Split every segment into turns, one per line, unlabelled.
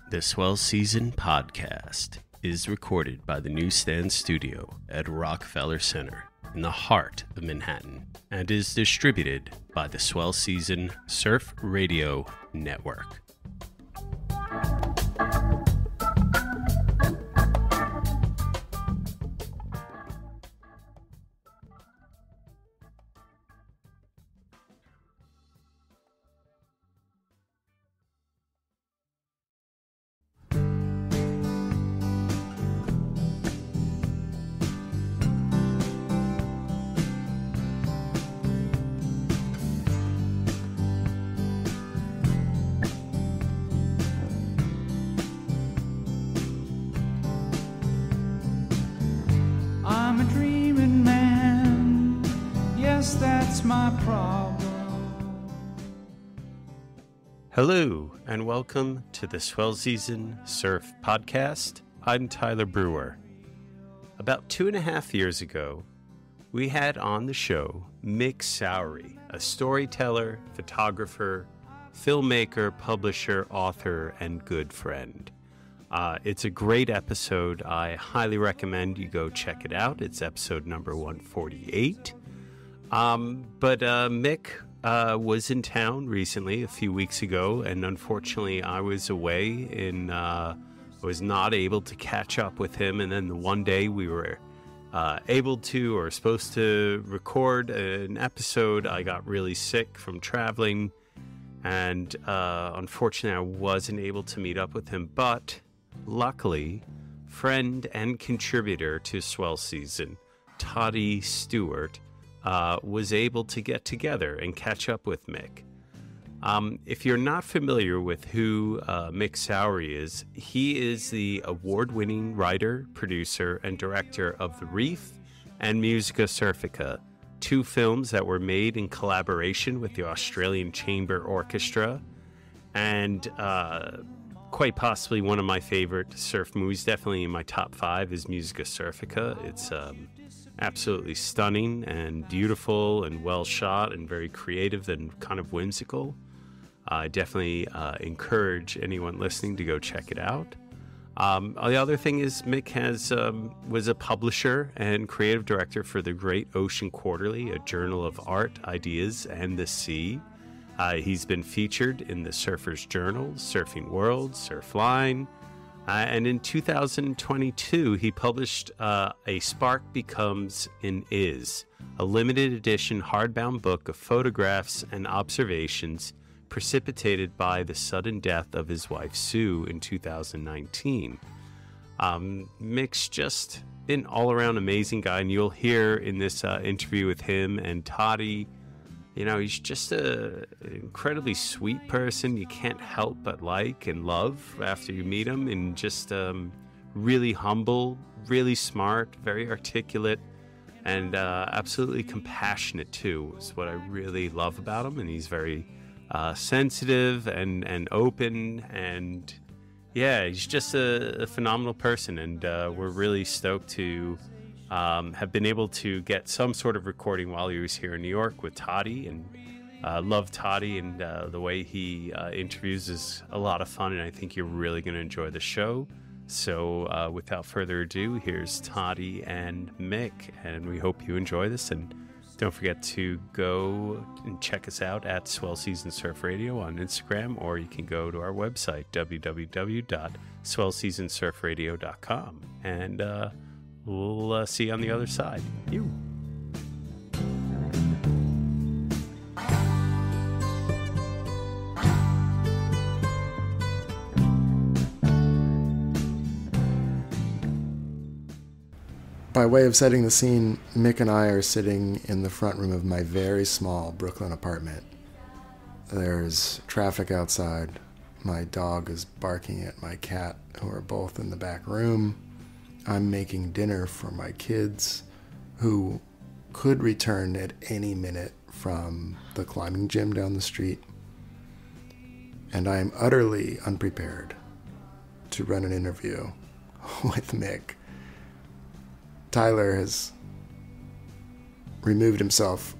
The Swell Season podcast is recorded by the NewsStand studio at Rockefeller Center in the heart of Manhattan and is distributed by the Swell Season Surf Radio Network. Hello, and welcome to the Swell Season Surf Podcast. I'm Tyler Brewer. About 2.5 years ago, we had on the show Mick Sowry, a storyteller, photographer, filmmaker, publisher, author, and good friend. It's a great episode. I highly recommend you go check it out. It's episode number 148. But Mick was in town recently, a few weeks ago, and unfortunately I was away and was not able to catch up with him. And then the one day we were able to or supposed to record an episode, I got really sick from traveling, and unfortunately I wasn't able to meet up with him. But luckily, friend and contributor to Swell Season, Toddy Stewart, was able to get together and catch up with Mick. If you're not familiar with who Mick Sowry is, he is the award-winning writer, producer, and director of The Reef and Musica Surfica, two films that were made in collaboration with the Australian Chamber Orchestra, and quite possibly one of my favorite surf movies, definitely in my top 5, is Musica Surfica. It's absolutely stunning and beautiful and well shot and very creative and kind of whimsical. I definitely encourage anyone listening to go check it out. The other thing is Mick was a publisher and creative director for the Great Ocean Quarterly, a journal of art, ideas, and the sea. He's been featured in the Surfer's Journal, Surfing World, Surfline, and in 2022, he published A Spark Becomes an Is, a limited edition hardbound book of photographs and observations precipitated by the sudden death of his wife, Sue, in 2019. Mick's just an all-around amazing guy, and you'll hear in this interview with him and Toddy, you know, he's just an incredibly sweet person you can't help but like and love after you meet him, and just really humble, really smart, very articulate, and absolutely compassionate too, is what I really love about him. And he's very sensitive and open, and yeah, he's just a phenomenal person, and we're really stoked to have been able to get some sort of recording while he was here in New York with Toddy, and love Toddy, and the way he interviews is a lot of fun, and I think you're really going to enjoy the show. So without further ado, here's Toddy and Mick, and we hope you enjoy this. And don't forget to go and check us out at Swell Season Surf Radio on Instagram, or you can go to our website, www.swellseasonsurfradio.com, and we'll see you on the other side. You.
By way of setting the scene, Mick and I are sitting in the front room of my very small Brooklyn apartment. There's traffic outside. My dog is barking at my cat, who are both in the back room. I'm making dinner for my kids, who could return at any minute from the climbing gym down the street. And I am utterly unprepared to run an interview with Mick. Tyler has removed himself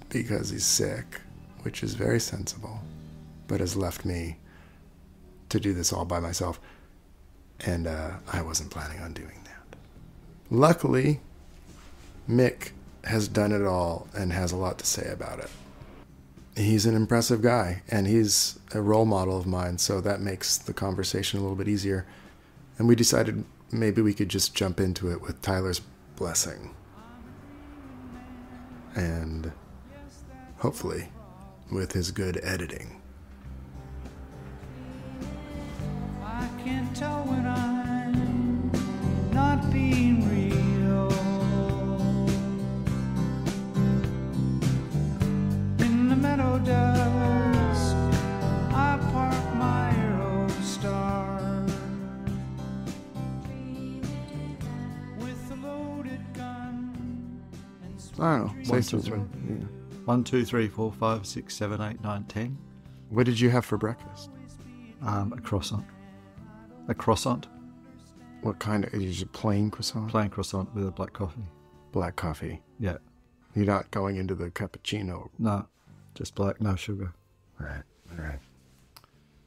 because he's sick, which is very sensible, but has left me to do this all by myself. And I wasn't planning on doing that. Luckily, Mick has done it all and has a lot to say about it. He's an impressive guy, and he's a role model of mine, so that makes the conversation a little bit easier. And we decided maybe we could just jump into it with Tyler's blessing. And hopefully with his good editing.
I can't tell when I'm not being real. In the meadow dusk, I park my Eurostar with a loaded gun.
I don't know. Say
1, 2,
something.
3.
Yeah.
1, 2, 3, 4, 5, 6, 7, 8, 9, 10.
What did you have for breakfast?
A croissant. A croissant.
What kind of, is it plain croissant?
Plain croissant with a black coffee.
Black coffee.
Yeah.
You're not going into the cappuccino.
No, just black, no sugar.
Right.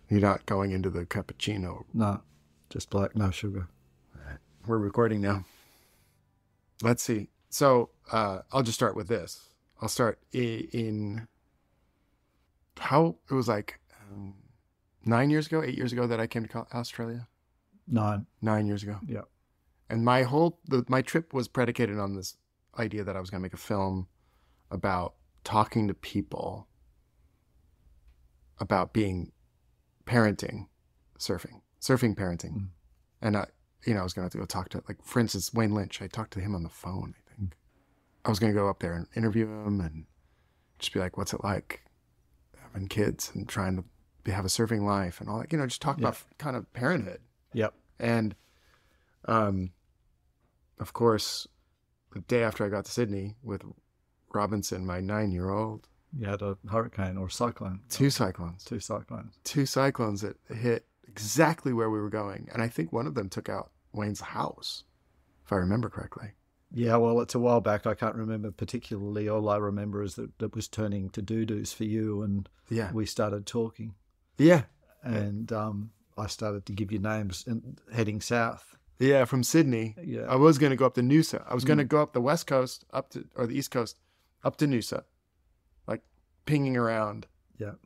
You're not going into the cappuccino.
No, just black, no sugar.
Right. We're recording now. Let's see. So I'll just start with this. I'll start in how it was like 8 years ago that I came to Australia.
9.
9 years ago.
Yeah.
And my trip was predicated on this idea that I was going to make a film about talking to people about parenting, surfing parenting.
Mm.
And I was going to have to go talk to, like, for instance, Wayne Lynch. I talked to him on the phone, I think. I was going to go up there and interview him and just be like, what's it like having kids and trying to have a surfing life and all that, just talk about kind of parenthood.
Yep.
And, of course, the day after I got to Sydney with Robinson, my 9-year-old.
You had a hurricane or a cyclone.
Two cyclones.
Two cyclones.
Two cyclones that hit exactly where we were going. And I think one of them took out Wayne's house, if I remember correctly.
Yeah, well, it's a while back. I can't remember particularly. All I remember is that it was turning to doo-doos for you, and we started talking.
Yeah.
And I started to give you names and heading south.
Yeah, from Sydney.
Yeah.
I was going to go up to Noosa. I was going to go up the west coast or the east coast up to Noosa, like pinging around,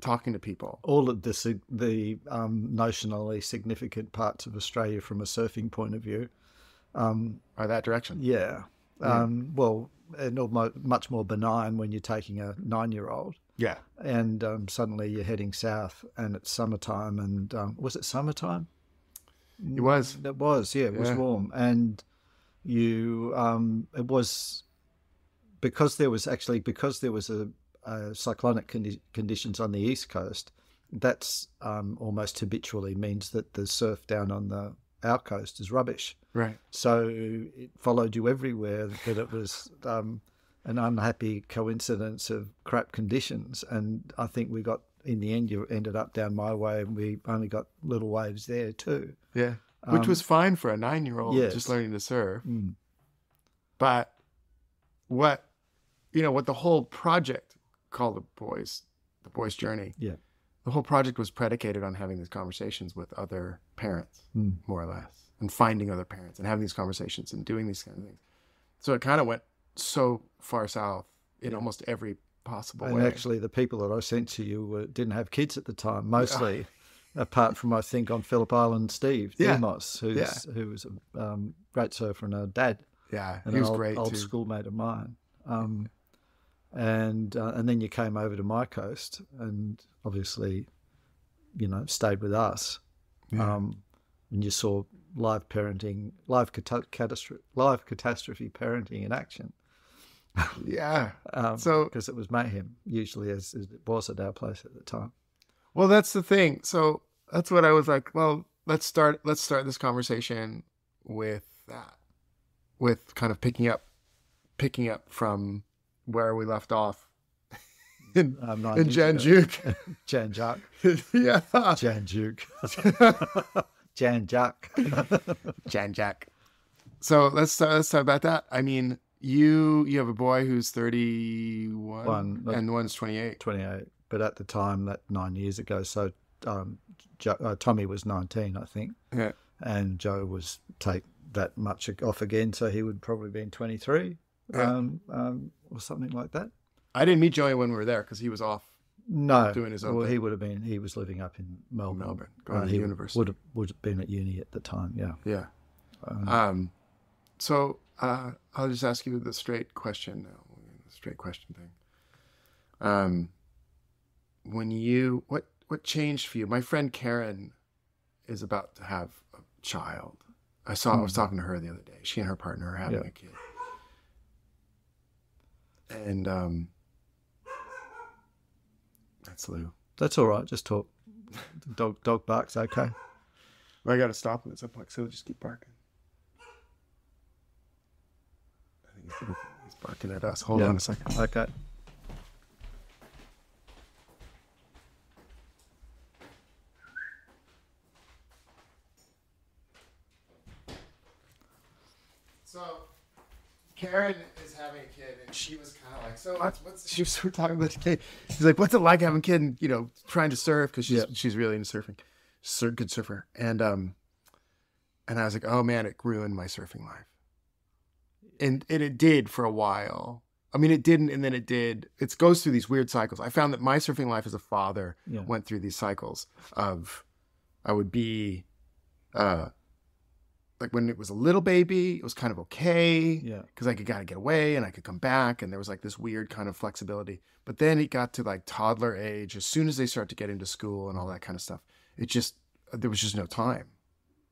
talking to people.
All of the notionally significant parts of Australia from a surfing point of view.
Or that direction.
Yeah. Well, and much more benign when you're taking a 9-year-old.
Yeah.
And suddenly you're heading south, and it's summertime. And was it summertime?
It was.
It was, yeah. It was warm. And it was because there was a cyclonic conditions on the east coast. That's almost habitually means that the surf down on our coast is rubbish.
Right.
So it followed you everywhere, that it was an unhappy coincidence of crap conditions. And I think in the end, you ended up down my way, and we only got little waves there too.
Yeah. Which was fine for a 9-year-old just learning to surf.
Mm.
But what the whole project called The Boy's Journey. Yeah. The whole project was predicated on having these conversations with other parents, more or less, and finding other parents and having these conversations and doing these kind of things. So it kind of went so far south in almost every possible way.
And actually, the people that I sent to you didn't have kids at the time, mostly, apart from, I think, on Phillip Island, Steve Demos, who was a great surfer and a dad.
Yeah,
and
he was
an
great
old
too.
Schoolmate of mine. And then you came over to my coast and obviously, stayed with us. Yeah. And you saw live catastrophe parenting in action.
Yeah.
Because it was mayhem, usually, as it was at our place at the time.
Well, that's the thing. So that's what I was like, well, let's start this conversation with that, with kind of picking up from where we left off in Janjuk.
Janjuk.
Yeah.
Janjuk.
Janjuk. So let's talk about that. I mean, you have a boy who's 31 and one's 28.
28. But at the time, that 9 years ago, so Tommy was 19, I think.
Yeah.
And Joe was take that much off again, so he would probably be in 23,
Yeah.
or something like that.
I didn't meet Joey when we were there because he was off.
No,
Doing his own
well,
thing.
he would have been. He was living up in Melbourne.
Going to the
he
university.
would have been at uni at the time. Yeah.
Yeah. So I'll just ask you the straight question now. The straight question thing. What changed for you? My friend Karen is about to have a child. I was talking to her the other day. She and her partner are having a kid. And that's Lou.
That's all right. Just talk. The dog barks. Okay.
Well, I got to stop him at some point, so he'll just keep barking. I think he's barking at us. Hold on a second.
Okay.
So, Karen is having a kid, and she was kind of like, "So, she was talking about the kid. She's like, what's it like having a kid? And, trying to surf because she's really into surfing, she's a good surfer." And I was like, "Oh man, it ruined my surfing life." And it did for a while. I mean, it didn't, and then it did. It goes through these weird cycles. I found that my surfing life as a father went through these cycles of, I would be, like when it was a little baby, it was kind of okay. Yeah. Because I gotta get away and I could come back, and there was like this weird kind of flexibility. But then it got to like toddler age. As soon as they start to get into school and all that kind of stuff, there was just no time.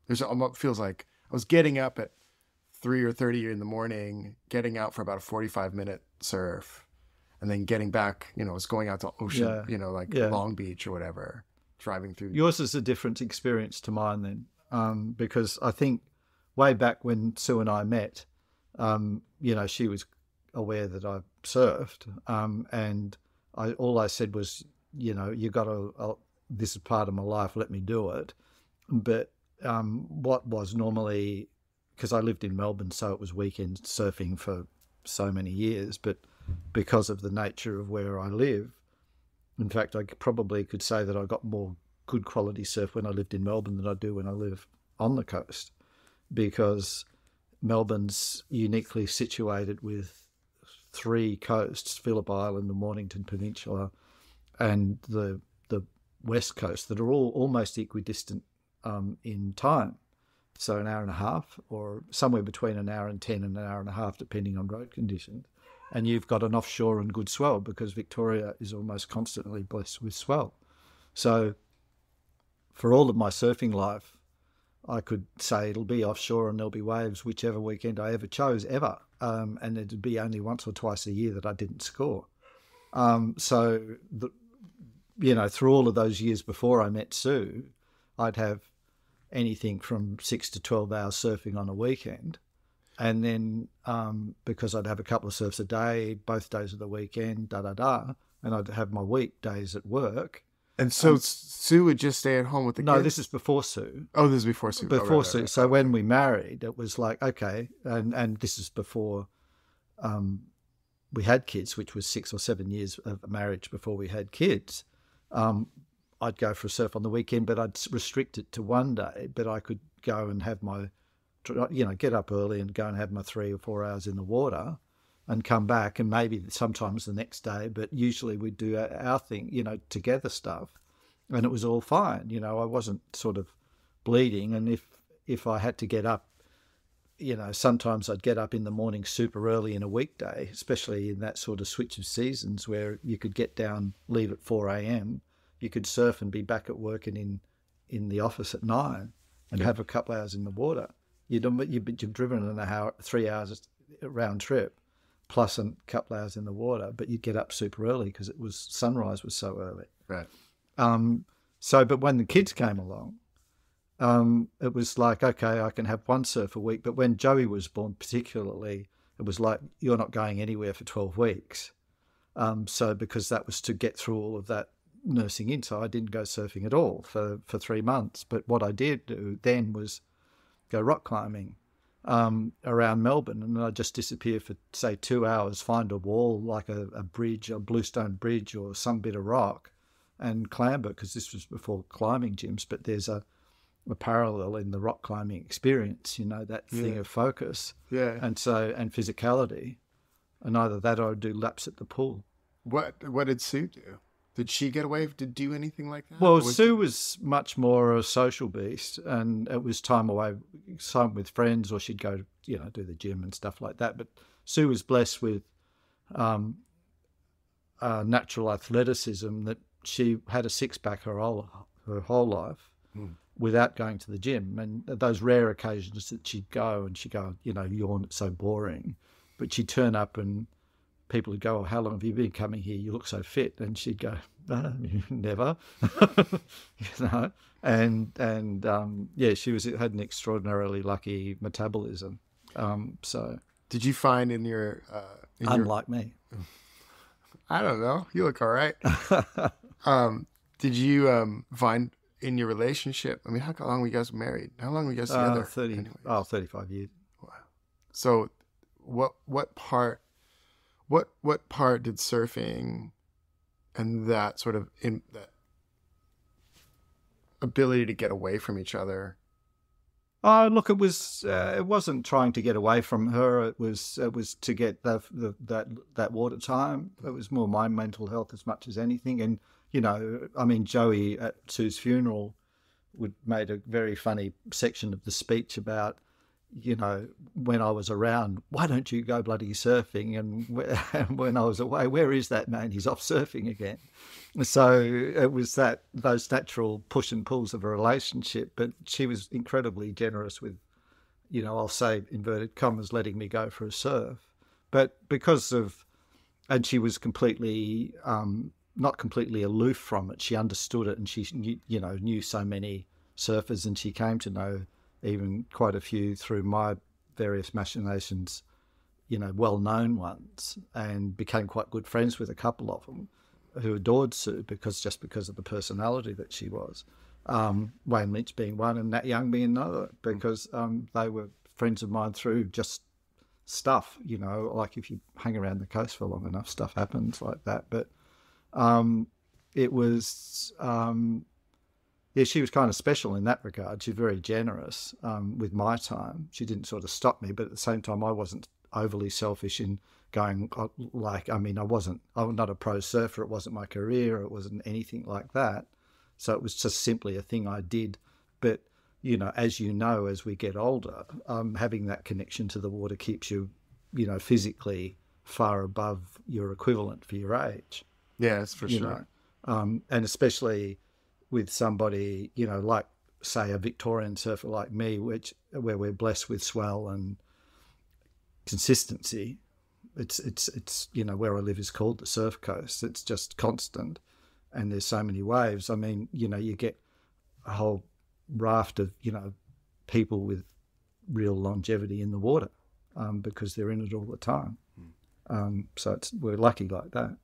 It feels like I was getting up at 3 or 30 in the morning, getting out for about a 45-minute surf, and then getting back, I was going out to ocean, Long Beach or whatever, driving through.
Yours is a different experience to mine then, because I think way back when Sue and I met, she was aware that I surfed, and all I said was, you got to, this is part of my life, let me do it. But what was normally, because I lived in Melbourne, so it was weekend surfing for so many years, but because of the nature of where I live, in fact, I probably could say that I got more good quality surf when I lived in Melbourne than I do when I live on the coast, because Melbourne's uniquely situated with 3 coasts, Phillip Island, the Mornington Peninsula, and the West Coast, that are all almost equidistant in time. So an hour and a half, or somewhere between an hour and 10 and an hour and a half, depending on road conditions. And you've got an offshore and good swell, because Victoria is almost constantly blessed with swell. So for all of my surfing life, I could say it'll be offshore and there'll be waves whichever weekend I ever chose, ever. And it'd be only once or twice a year that I didn't score. Through all of those years before I met Sue, I'd have anything from 6 to 12 hours surfing on a weekend. And then because I'd have a couple of surfs a day, both days of the weekend, and I'd have my weekdays at work.
And so Sue would just stay at home with the kids?
No, this is before Sue.
Oh, this is before Sue.
Before Sue. Right. So when we married, it was like, okay, and this is before we had kids, which was 6 or 7 years of marriage before we had kids. I'd go for a surf on the weekend, but I'd restrict it to one day. But I could go and have my, get up early and go and have my 3 or 4 hours in the water and come back, and maybe sometimes the next day. But usually we'd do our thing, together stuff. And it was all fine. I wasn't sort of bleeding. And if I had to get up, sometimes I'd get up in the morning super early in a weekday, especially in that sort of switch of seasons where you could get down, leave at 4 a.m., you could surf and be back at work and in the office at 9 and have a couple hours in the water. You've driven an hour, 3 hours round trip, plus a couple hours in the water, but you'd get up super early because sunrise was so early.
Right.
But when the kids came along, it was like, okay, I can have one surf a week. But when Joey was born particularly, it was like, you're not going anywhere for 12 weeks. So because that was to get through all of that nursing in, so I didn't go surfing at all for 3 months. But what I did do then was go rock climbing around Melbourne, and I'd just disappear for, say, 2 hours, find a wall like a bridge, a bluestone bridge or some bit of rock, and clamber, because this was before climbing gyms, but there's a parallel in the rock climbing experience, that thing of focus and physicality. And either that or I'd do laps at the pool.
What did Sue do? Did she get away to do anything like that?
Well, Sue was much more a social beast, and it was time away, time with friends, or she'd go, do the gym and stuff like that. But Sue was blessed with natural athleticism, that she had a six-pack her whole life without going to the gym. And those rare occasions that she'd go and she'd go, yawn, it's so boring. But she'd turn up and people would go, "Oh, how long have you been coming here? You look so fit." And she'd go, "Never," And she had an extraordinarily lucky metabolism. So
did you find in your
unlike me?
I don't know. You look all right. Did you find in your relationship? I mean, how long were you guys married? How long were you guys together?
35 years.
Wow. So, what part did surfing and that sort of that ability to get away from each other?
Oh, look, it wasn't trying to get away from her. It was to get that water time. It was more my mental health as much as anything. And Joey at Sue's funeral made a very funny section of the speech about, when I was around, why don't you go bloody surfing? And when I was away, where is that man? He's off surfing again. So it was those natural push and pulls of a relationship. But she was incredibly generous with, I'll say inverted commas, letting me go for a surf. But and she was completely, not completely aloof from it. She understood it, and she knew so many surfers, and she came to know even quite a few through my various machinations, well-known ones, and became quite good friends with a couple of them who adored Sue because of the personality that she was. Wayne Lynch being one and Nat Young being another, because they were friends of mine through just stuff, like if you hang around the coast for long enough, stuff happens like that. But it was... she was kind of special in that regard. She's very generous with my time. She didn't sort of stop me, but at the same time, I wasn't overly selfish in going I'm not a pro surfer. It wasn't my career. It wasn't anything like that. So it was just simply a thing I did. But, as we get older, having that connection to the water keeps you, physically far above your equivalent for your age.
Yes, for sure.
And especially with somebody, like, say, a Victorian surfer like me, where we're blessed with swell and consistency. It's where I live is called the Surf Coast. It's just constant, and there's so many waves. I mean, you get a whole raft of, people with real longevity in the water because they're in it all the time. So we're lucky like that.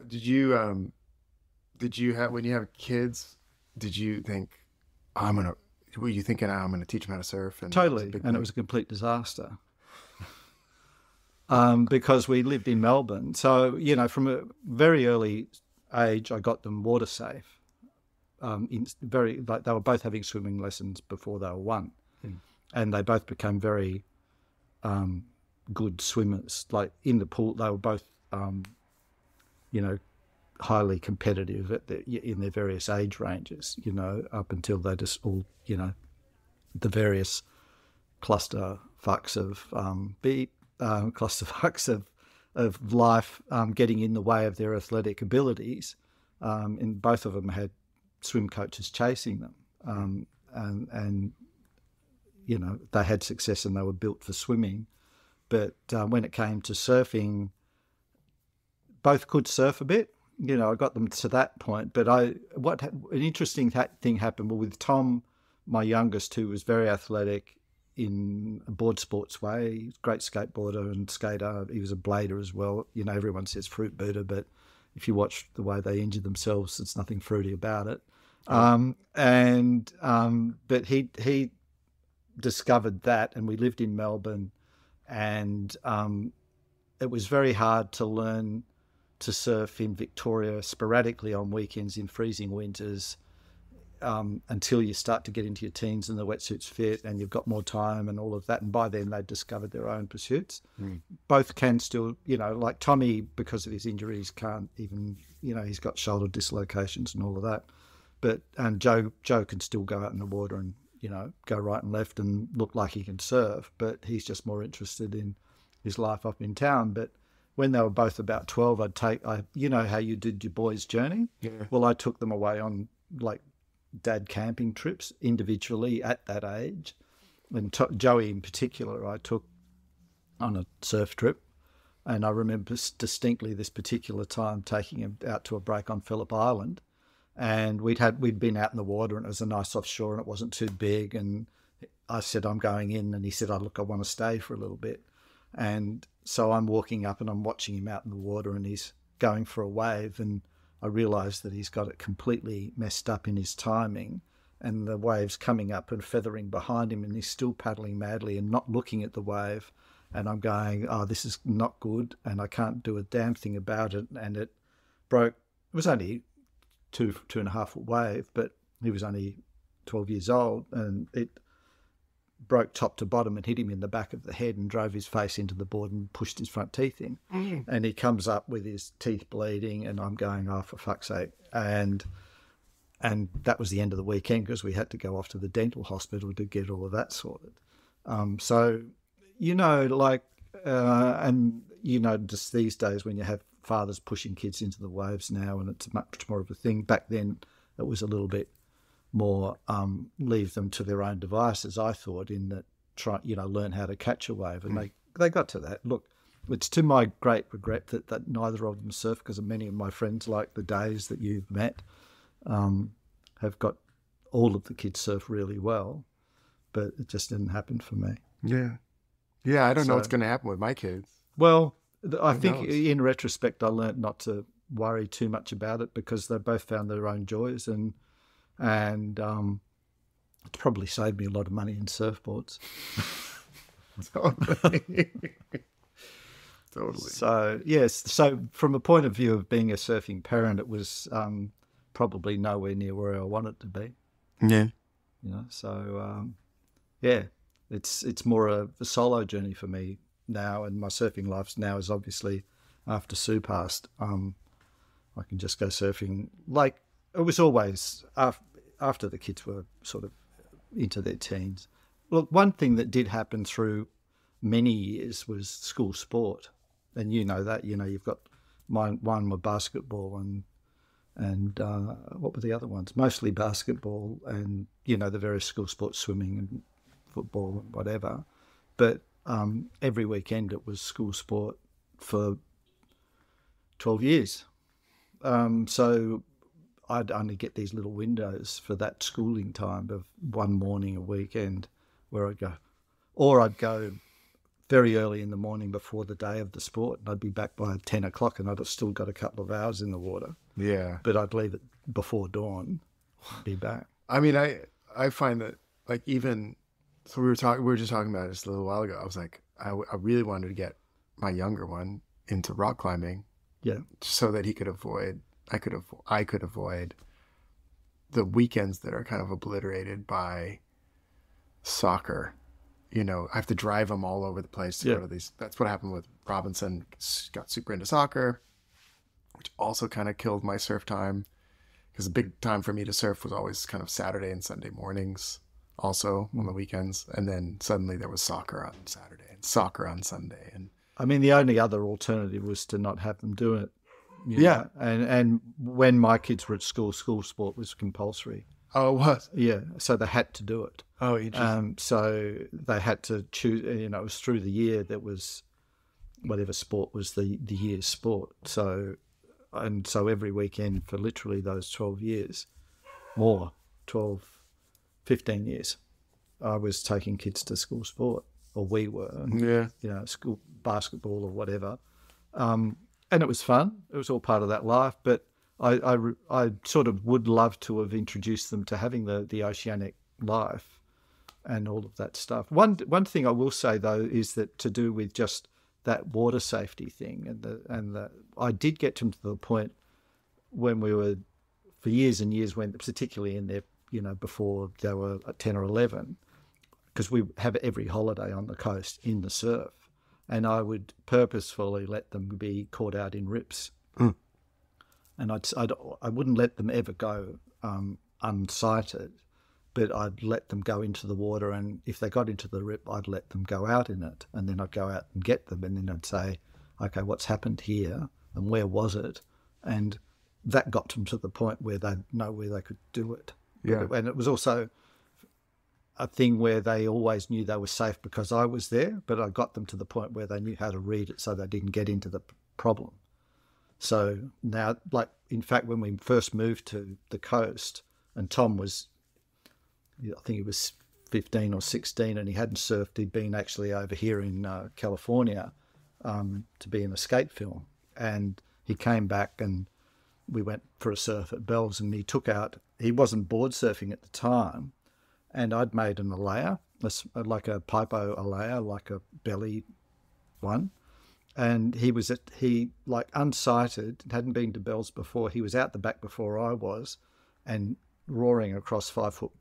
Did you have, when you have kids, did you think, were you thinking, I'm going to teach them how to surf? And
totally. And it was a complete disaster. Because we lived in Melbourne. So, from a very early age, I got them water safe. They were both having swimming lessons before they were one. And they both became very good swimmers. Like in the pool, they were both, highly competitive in their various age ranges, up until they just all, the various clusterfucks of life getting in the way of their athletic abilities. And both of them had swim coaches chasing them. And they had success and they were built for swimming. But when it came to surfing, both could surf a bit. I got them to that point. But an interesting thing happened with Tom, my youngest, who was very athletic in a board sports way. He's a great skateboarder and skater. He was a blader as well. Everyone says fruit booter, but if you watch the way they injure themselves, there's nothing fruity about it. But he discovered that, and we lived in Melbourne, and it was very hard to learn to surf in Victoria sporadically on weekends in freezing winters, until you start to get into your teens and the wetsuits fit and you've got more time and all of that. And by then they'd discovered their own pursuits. Both can still, like Tommy, because of his injuries, can't even, he's got shoulder dislocations and all of that. And Joe can still go out in the water and, go right and left and look like he can surf, but he's just more interested in his life up in town. But when they were both about 12, how you did your boys' journey?
Yeah.
Well, I took them away on like dad camping trips individually at that age. And Joey in particular, I took on a surf trip. And I remember distinctly this particular time taking him out to a break on Phillip Island. And we'd been out in the water and it was a nice offshore and it wasn't too big. And I said, I'm going in. And he said, look, I want to stay for a little bit. And so I'm walking up and I'm watching him out in the water and he's going for a wave. And I realised that he's got it completely messed up in his timing. And the wave's coming up and feathering behind him and he's still paddling madly and not looking at the wave. And I'm going, this is not good and I can't do a damn thing about it. And it broke. It was only 2.5 foot wave, but he was only 12 years old and it broke top to bottom and hit him in the back of the head and drove his face into the board and pushed his front teeth in. And he comes up with his teeth bleeding and I'm going, for fuck's sake. And that was the end of the weekend because we had to go off to the dental hospital to get all of that sorted. Just these days when you have fathers pushing kids into the waves now, and it's much more of a thing. Back then, it was a little bit more leave them to their own devices. I thought in that learn how to catch a wave, and they got to that. Look, it's to my great regret that neither of them surf because many of my friends, like the Days that you've met, have got all of the kids surf really well, but it just didn't happen for me.
Yeah, I don't know what's going to happen with my kids.
Well, I think in retrospect, I learnt not to worry too much about it because they both found their own joys and it probably saved me a lot of money in surfboards.
Totally.
So, yes. So from a point of view of being a surfing parent, it was probably nowhere near where I wanted to be.
Yeah.
It's more a solo journey for me now, and my surfing life now is obviously after Sue passed. I can just go surfing like it was always after the kids were sort of into their teens. Look, one thing that did happen through many years was school sport, and that you've got one were basketball and what were the other ones? Mostly basketball and the various school sports, swimming and football and whatever, but every weekend it was school sport for 12 years. So I'd only get these little windows for that schooling time of one morning a weekend where I'd go very early in the morning before the day of the sport, and I'd be back by 10 o'clock and I'd have still got a couple of hours in the water. Yeah. But I'd leave it before dawn, be back.
I mean, I find that like even... So we were just talking about it just a little while ago. I was like, I really wanted to get my younger one into rock climbing, so that I could avoid the weekends that are kind of obliterated by soccer. I have to drive him all over the place to go to these. That's what happened with Robinson. Got super into soccer, which also kind of killed my surf time because the big time for me to surf was always kind of Saturday and Sunday mornings. Also on the weekends, and then suddenly there was soccer on Saturday and soccer on Sunday. And
I mean, the only other alternative was to not have them do it. And when my kids were at school sport was compulsory.
Oh, it was?
Yeah, so they had to do it.
Oh, interesting.
So they had to choose. It was through the year that was whatever sport was the year's sport. So every weekend for literally those 12 years, 15 years, I was taking kids to school sport, or we were, school basketball or whatever. And it was fun. It was all part of that life. But I sort of would love to have introduced them to having the oceanic life and all of that stuff. One thing I will say, though, is that to do with just that water safety thing, and I did get them to the point when we were, for years and years, when particularly in their, before they were 10 or 11, because we have every holiday on the coast in the surf, and I would purposefully let them be caught out in rips, and I wouldn't let them ever go unsighted, but I'd let them go into the water, and if they got into the rip, I'd let them go out in it, and then I'd go out and get them, and then I'd say, okay, what's happened here, and where was it? And that got them to the point where they'd know where they could do it.
Yeah.
And it was also a thing where they always knew they were safe because I was there, but I got them to the point where they knew how to read it so they didn't get into the problem. So now, like, in fact, when we first moved to the coast, and Tom was, I think he was 15 or 16, and he hadn't surfed. He'd been actually over here in California to be in a skate film. And he came back and we went for a surf at Bell's, and he wasn't board surfing at the time, and I'd made an alaya, like a pipo alaya, like a belly one. And he unsighted, hadn't been to Bell's before. He was out the back before I was, and roaring across 5-foot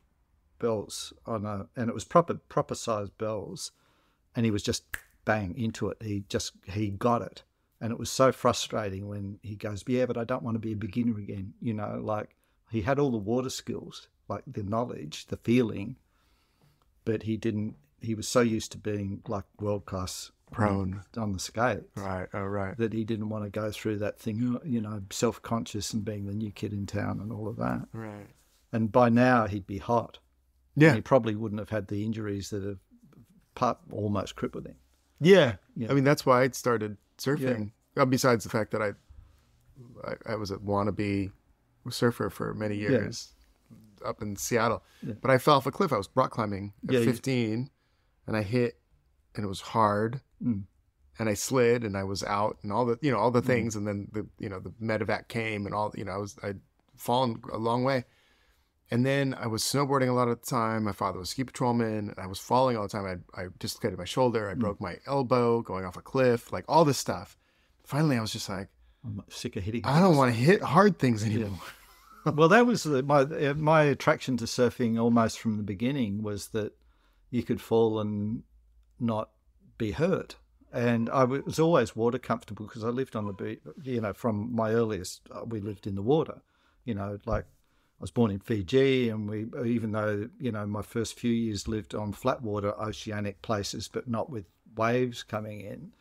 bells and it was proper sized bells, and he was just bang into it. He got it, and it was so frustrating when he goes, yeah, but I don't want to be a beginner again. Like, he had all the water skills, like the knowledge, the feeling, but he was so used to being like world class
prone
on the skates,
right
that he didn't want to go through that thing, self conscious and being the new kid in town and all of that.
Right.
And by now he'd be hot.
Yeah.
And he probably wouldn't have had the injuries that have almost crippled him.
Yeah.
Yeah.
I mean, that's why I started surfing. Well, besides the fact that I was a wannabe surfer for many years up in Seattle. Yeah. But I fell off a cliff. I was rock climbing at 15, and I hit, and it was hard. And I slid, and I was out, and all the things, and then the medevac came, and all, I'd fallen a long way. And then I was snowboarding a lot of the time. My father was a ski patrolman, and I was falling all the time. I dislocated my shoulder. I broke my elbow going off a cliff, like all this stuff. Finally, I was just like,
I'm sick of hitting.
I don't want to hit hard things anymore.
Yeah. Well, that was my attraction to surfing almost from the beginning, was that you could fall and not be hurt. And I was always water comfortable because I lived on the beach, from my earliest, we lived in the water, like I was born in Fiji, and even though, my first few years lived on flat water, oceanic places, but not with waves coming in,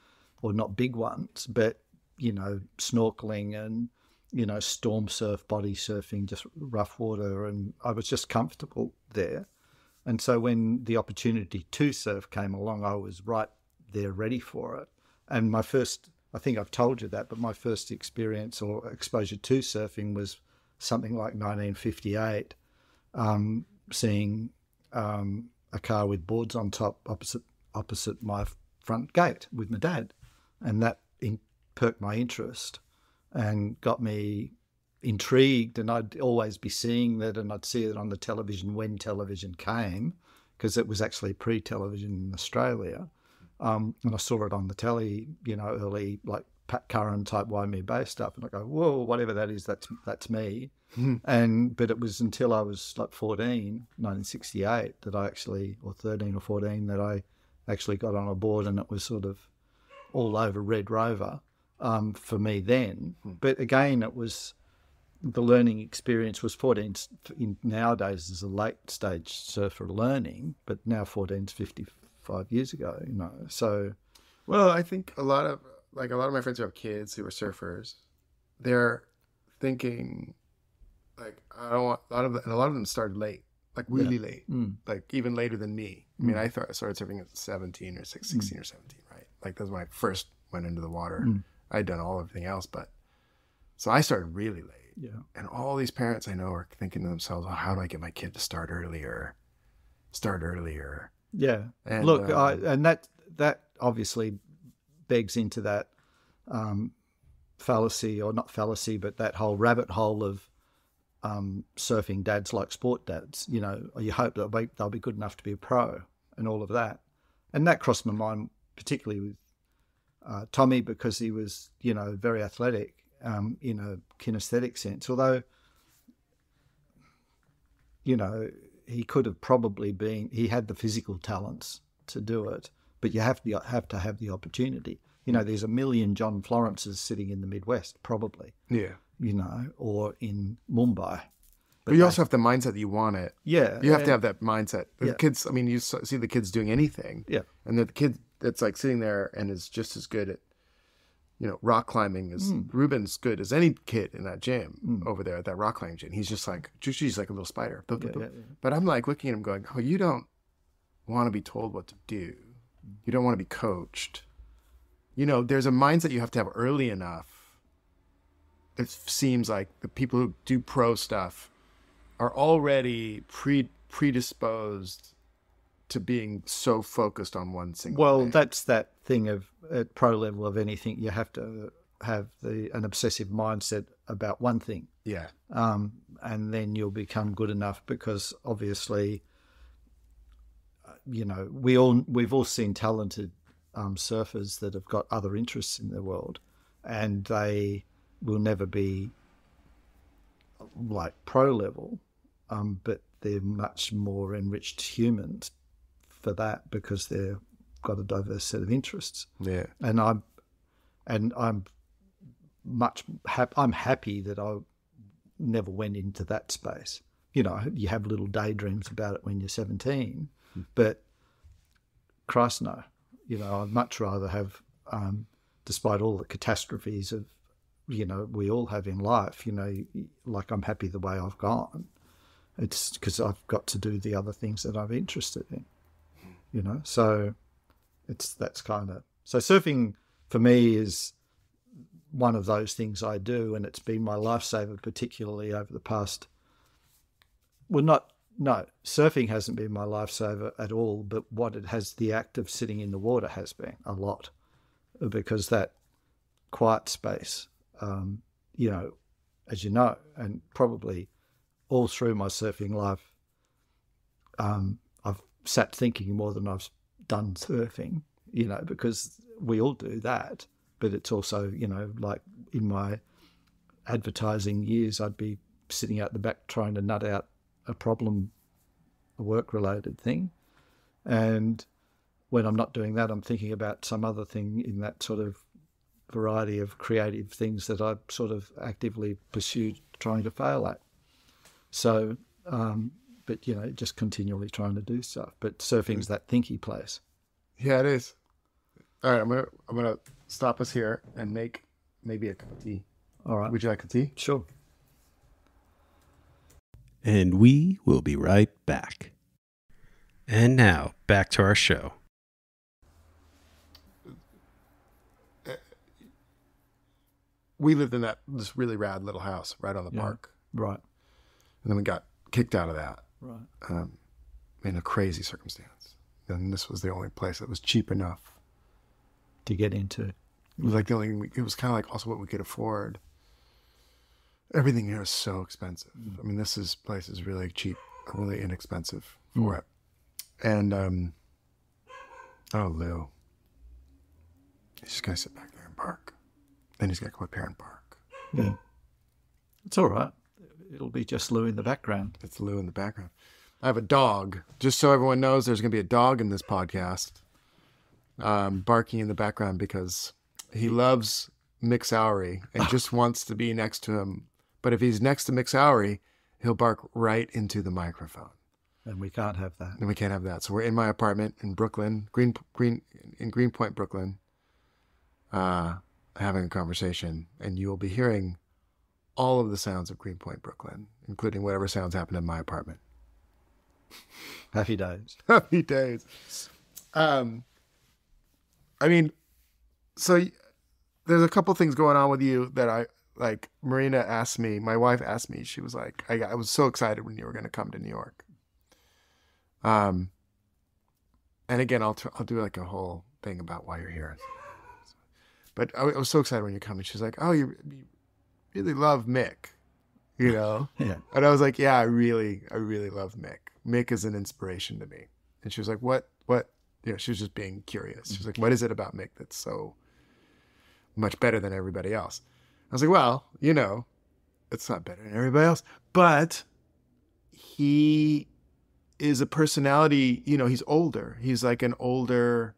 or not big ones, but, snorkeling and, storm surf, body surfing, just rough water. And I was just comfortable there. And so when the opportunity to surf came along, I was right there ready for it. And my first, I think I've told you that, but my first experience or exposure to surfing was something like 1958, seeing a car with boards on top opposite my front gate with my dad. And that perked my interest and got me intrigued. And I'd always be seeing that, and I'd see it on the television when television came, because it was actually pre-television in Australia. And I saw it on the telly, early, like Pat Curran type Waimea Bay stuff. And I go, whoa, whatever that is, that's me. But it was until I was like 14, 1968, that I actually, or 13 or 14, that I actually got on a board, and it was sort of all over Red Rover for me then. But again, it was, the learning experience was 14. Nowadays is a late stage surfer learning, but now 14's 55 years ago, So,
well, I think a lot of my friends who have kids who are surfers, they're thinking like, I don't want and a lot of them started late, like really late, like even later than me. I mean, I started surfing at 17 or 16 or 17, right? Like that's when I first went into the water. I'd done everything else, but so I started really late.
Yeah.
And all these parents I know are thinking to themselves, oh, how do I get my kid to start earlier?
Yeah.
And,
look, and that obviously begs into that fallacy, or not fallacy, but that whole rabbit hole of surfing dads like sport dads. You hope that they'll be good enough to be a pro and all of that. And that crossed my mind, particularly with Tommy because he was, very athletic in a kinesthetic sense, although, he could have probably been, he had the physical talents to do it, but you have to have the opportunity. There's a million John Florences sitting in the Midwest, probably.
Yeah.
Or in Mumbai.
But you also have the mindset that you want it.
Yeah.
You have to have that mindset. The
Yeah.
kids, I mean, you see the kids doing anything.
Yeah.
And the kid that's like sitting there and is just as good at, rock climbing as Ruben's good as any kid in that gym over there at that rock climbing gym. He's just like, she's like a little spider. Boop, boop, boop.
Yeah.
But I'm like looking at him going, oh, you don't want to be told what to do. You don't want to be coached. There's a mindset you have to have early enough. It seems like the people who do pro stuff are already predisposed to being so focused on one single thing.
That's that thing of at pro level of anything, you have to have an obsessive mindset about one thing.
Yeah.
And then you'll become good enough because obviously, we've all seen talented surfers that have got other interests in their world, and they will never be like pro level, but they're much more enriched humans for that because they've got a diverse set of interests.
Yeah.
And I'm I'm happy that I never went into that space. You have little daydreams about it when you're 17, but Christ no. I'd much rather have, despite all the catastrophes of, we all have in life, like I'm happy the way I've gone. It's because I've got to do the other things that I'm interested in, so that's kind of, so surfing for me is one of those things I do, and it's been my lifesaver, particularly over the past, surfing hasn't been my lifesaver at all, but what it has, the act of sitting in the water has been a lot, because that quiet space, as you know, and probably all through my surfing life, I've sat thinking more than I've done surfing, because we all do that. But it's also, like in my advertising years, I'd be sitting out the back trying to nut out a problem, a work-related thing. And when I'm not doing that, I'm thinking about some other thing in that sort of variety of creative things that I sort of actively pursued trying to fail at. So, but, just continually trying to do stuff. But surfing's that thinky place.
Yeah, it is. All right, I'm gonna stop us here and make maybe a cup of tea.
All right.
Would you like a tea?
Sure.
And we will be right back. And now, back to our show.
We lived in this really rad little house right on the park.
Right.
And then we got kicked out of that.
Right.
In a crazy circumstance. And this was the only place that was cheap enough
To get into.
It was like it was kind of like also what we could afford. Everything here is so expensive. I mean, place is really cheap, really inexpensive for it. And, Lou, he's just going to sit back there and bark. Then he's going to come up here and bark.
Yeah. It's all right. It'll be just Lou in the background.
It's Lou in the background. I have a dog. Just so everyone knows, there's going to be a dog in this podcast. Barking in the background because he loves Mick Sowry and just wants to be next to him. But if he's next to Mick Sowry, he'll bark right into the microphone.
And we can't have that.
And we can't have that. So we're in my apartment in Brooklyn, in Greenpoint, Brooklyn, having a conversation, and you will be hearing all of the sounds of Greenpoint, Brooklyn, including whatever sounds happen in my apartment.
Happy days.
Happy days. I mean, so there's a couple things going on with you that I like. Marina asked me, my wife asked me, she was like, I was so excited when you were going to come to New York. And again, I'll do like a whole thing about why you're here. But I was so excited when you come, and she's like, oh, you really love Mick,
Yeah.
And I was like, yeah, I really love Mick. Mick is an inspiration to me. And she was like, what? She was just being curious. She was like, what is it about Mick that's so much better than everybody else. I was like, well, you know, it's not better than everybody else, but he is a personality, you know, he's older. He's like an older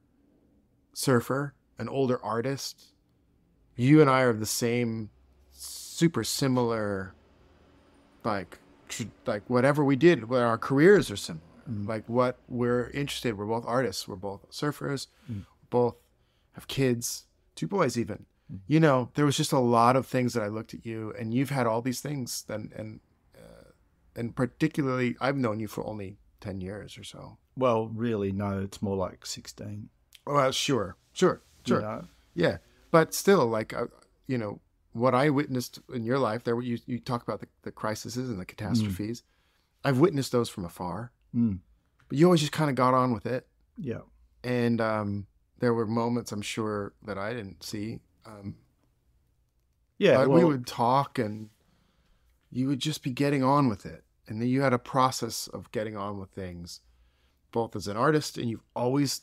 surfer, an older artist. You and I are the same, super similar, like whatever we did, where our careers are similar. Like what we're interested, we're both artists, we're both surfers, both have kids, 2 boys even. You know, there was just a lot of things that I looked at you, and you've had all these things, and particularly, I've known you for only 10 years or so.
Well, really, no, it's more like 16.
Well, sure.
You know?
Yeah. But still, like, you know, what I witnessed in your life, there you talk about the crises and the catastrophes. I've witnessed those from afar. But you always just kind of got on with it.
Yeah.
And there were moments, I'm sure, that I didn't see. We would talk and you would just be getting on with it. And then you had a process of getting on with things, both as an artist, and you've always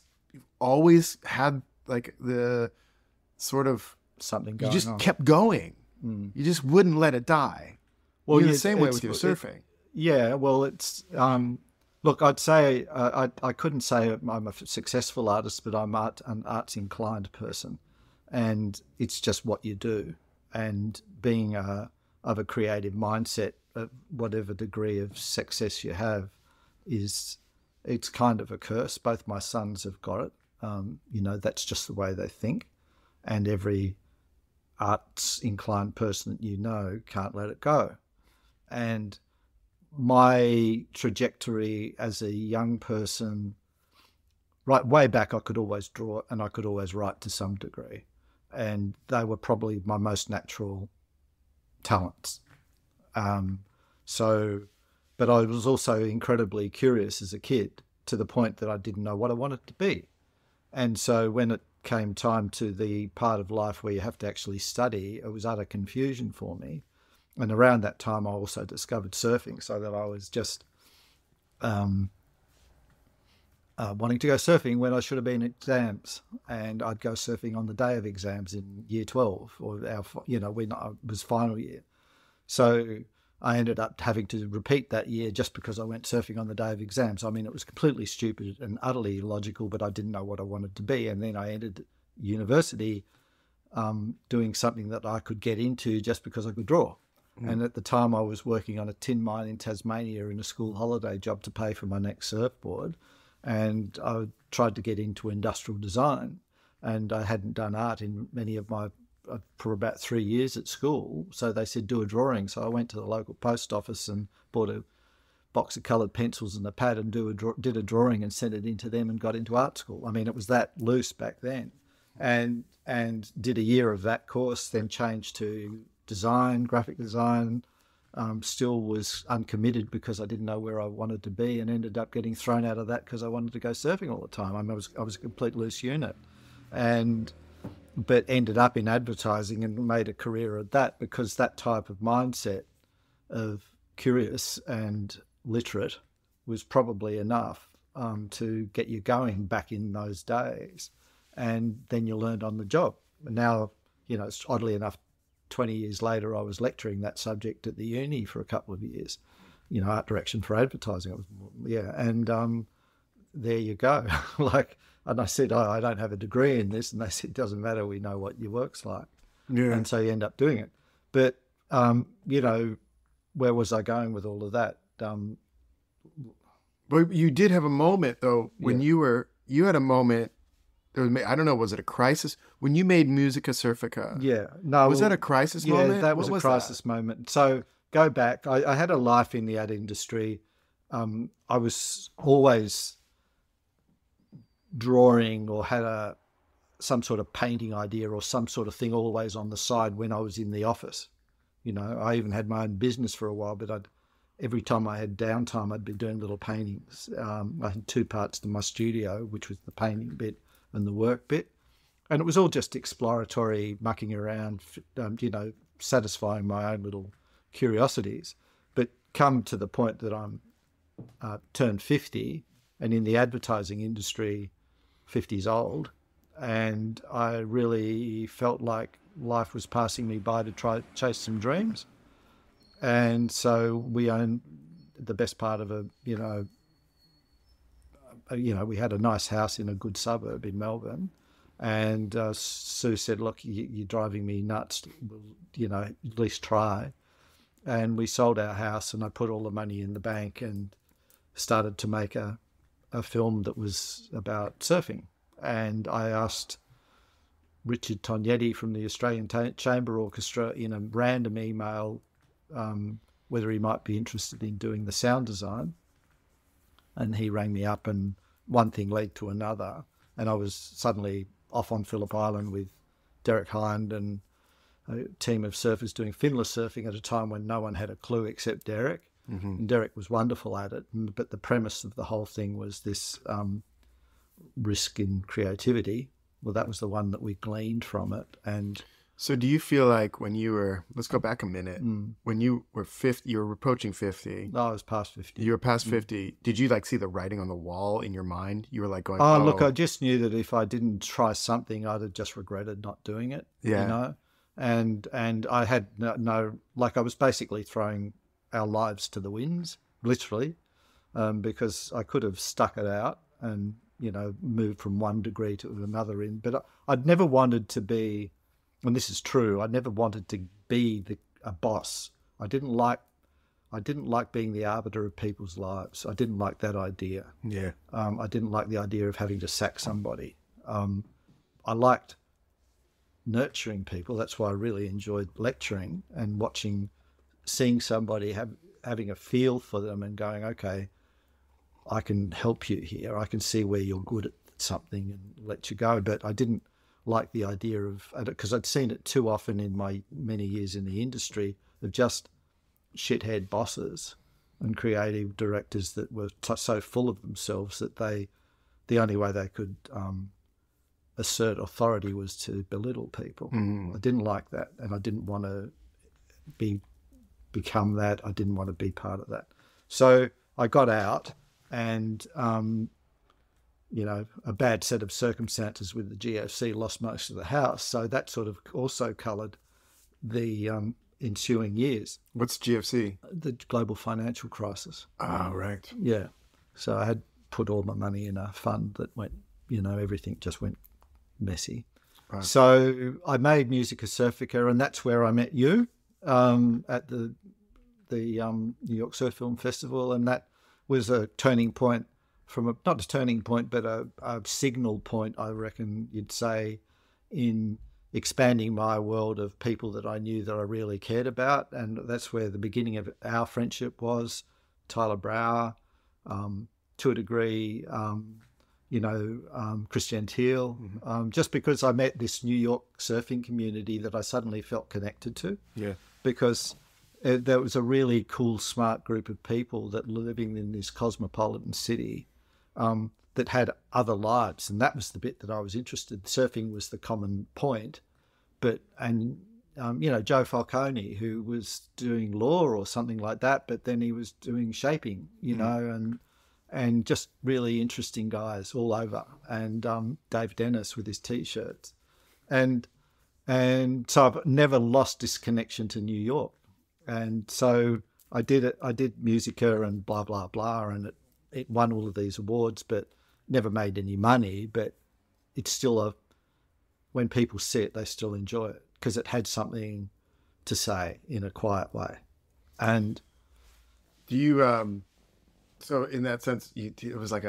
had like the sort of
something going on.
You just kept going. You just wouldn't let it die. Well, you're the same way with your surfing.
Yeah, well, it's look, I'd say I couldn't say I'm a successful artist, but I'm an arts inclined person, and it's just what you do. And being of a creative mindset, whatever degree of success you have, it's kind of a curse. Both my sons have got it. You know, that's just the way they think, and every arts inclined person that you know can't let it go. And my trajectory as a young person, right way back, I could always draw and I could always write to some degree, and they were probably my most natural talents. But I was also incredibly curious as a kid, to the point that I didn't know what I wanted to be. And so when it came time to the part of life where you have to actually study, it was utter confusion for me. And around that time, I also discovered surfing, so that I was just wanting to go surfing when I should have been at exams. And I'd go surfing on the day of exams in year 12, or when I was final year. So I ended up having to repeat that year just because I went surfing on the day of exams. I mean, it was completely stupid and utterly illogical, but I didn't know what I wanted to be. And then I entered university doing something that I could get into just because I could draw. And at the time I was working on a tin mine in Tasmania in a school holiday job to pay for my next surfboard. And I tried to get into industrial design, and I hadn't done art in for about 3 years at school. So they said, do a drawing. So I went to the local post office and bought a box of coloured pencils and a pad and did a drawing and sent it into them and got into art school. I mean, it was that loose back then. And did a year of that course, then changed to design, graphic design. Still was uncommitted because I didn't know where I wanted to be, and ended up getting thrown out of that because I wanted to go surfing all the time. I mean, I was a complete loose unit, but ended up in advertising and made a career at that, because that type of mindset of curious and literate was probably enough to get you going back in those days. And then you learned on the job. And now, you know, it's oddly enough, 20 years later, I was lecturing that subject at the uni for a couple of years, you know, art direction for advertising. And there you go. And I said, I don't have a degree in this. And they said, it doesn't matter, we know what your work's like. Yeah. And so you end up doing it. But, you know, where was I going with all of that?
But you did have a moment, though, when you had a moment. I don't know, was it a crisis? When you made Musica Surfica.
Yeah. No.
Was that a crisis moment?
Yeah, that was a crisis moment. So go back. I had a life in the ad industry. I was always drawing, or had some sort of painting idea or some sort of thing always on the side when I was in the office. You know, I even had my own business for a while, but every time I had downtime, I'd be doing little paintings. I had 2 parts to my studio, which was the painting bit and the work bit, and it was all just exploratory, mucking around, you know, satisfying my own little curiosities. But come to the point that I'm turned 50, and in the advertising industry, 50's old, and I really felt like life was passing me by to try chase some dreams. And so we owned the best part of we had a nice house in a good suburb in Melbourne. And Sue said, look, you're driving me nuts. We'll, at least try. And we sold our house, and I put all the money in the bank and started to make a film that was about surfing. And I asked Richard Tognetti from the Australian Chamber Orchestra in a random email whether he might be interested in doing the sound design. And he rang me up, and one thing led to another. And I was suddenly off on Phillip Island with Derek Hind and a team of surfers doing finless surfing at a time when no one had a clue except Derek. Mm-hmm. And Derek was wonderful at it. But the premise of the whole thing was this risk in creativity. Well, that was the one that we gleaned from it. And
so do you feel like when you were, let's go back a minute, when you were 50, you were approaching 50.
No, I was past 50.
You were past 50. Did you like see the writing on the wall in your mind? You were like going,
oh, look, I just knew that if I didn't try something, I'd have just regretted not doing it.
Yeah.
And I had no, I was basically throwing our lives to the winds, literally, because I could have stuck it out and, moved from one degree to another but I'd never wanted to be, and this is true, I never wanted to be a boss. I didn't like being the arbiter of people's lives. I didn't like that idea.
Yeah.
I didn't like the idea of having to sack somebody. I liked nurturing people. That's why I really enjoyed lecturing and seeing somebody having a feel for them and going, okay, I can help you here. I can see where you're good at something and let you go. But I didn't like the idea of, because I'd seen it too often in my many years in the industry, of just shithead bosses and creative directors that were so full of themselves that the only way they could assert authority was to belittle people. I didn't like that, and I didn't want to become that. I didn't want to be part of that. So I got out, and a bad set of circumstances with the GFC, lost most of the house. So that sort of also coloured the ensuing years.
What's GFC?
The global financial crisis.
Oh, right.
Yeah. So I had put all my money in a fund that went, everything just went messy. Right. So I made Musica Surfica, and that's where I met you at the New York Surf Film Festival, and that was a turning point not a turning point, but a signal point, I reckon you'd say, in expanding my world of people that I knew that I really cared about. And that's where the beginning of our friendship was. Tyler Brower, to a degree, Christian Thiel, just because I met this New York surfing community that I suddenly felt connected to.
Yeah.
Because there was a really cool, smart group of people that living in this cosmopolitan city that had other lives. And that was the bit that I was interested in. Surfing was the common point. Joe Falcone, who was doing law or something like that, but then he was doing shaping, and just really interesting guys all over. And Dave Dennis with his T-shirts. And so I've never lost this connection to New York. And so I did Musica and blah, blah, blah. And it won all of these awards, but never made any money. But it's still when people see it, they still enjoy it because it had something to say in a quiet way. And
do you, so in that sense, it was like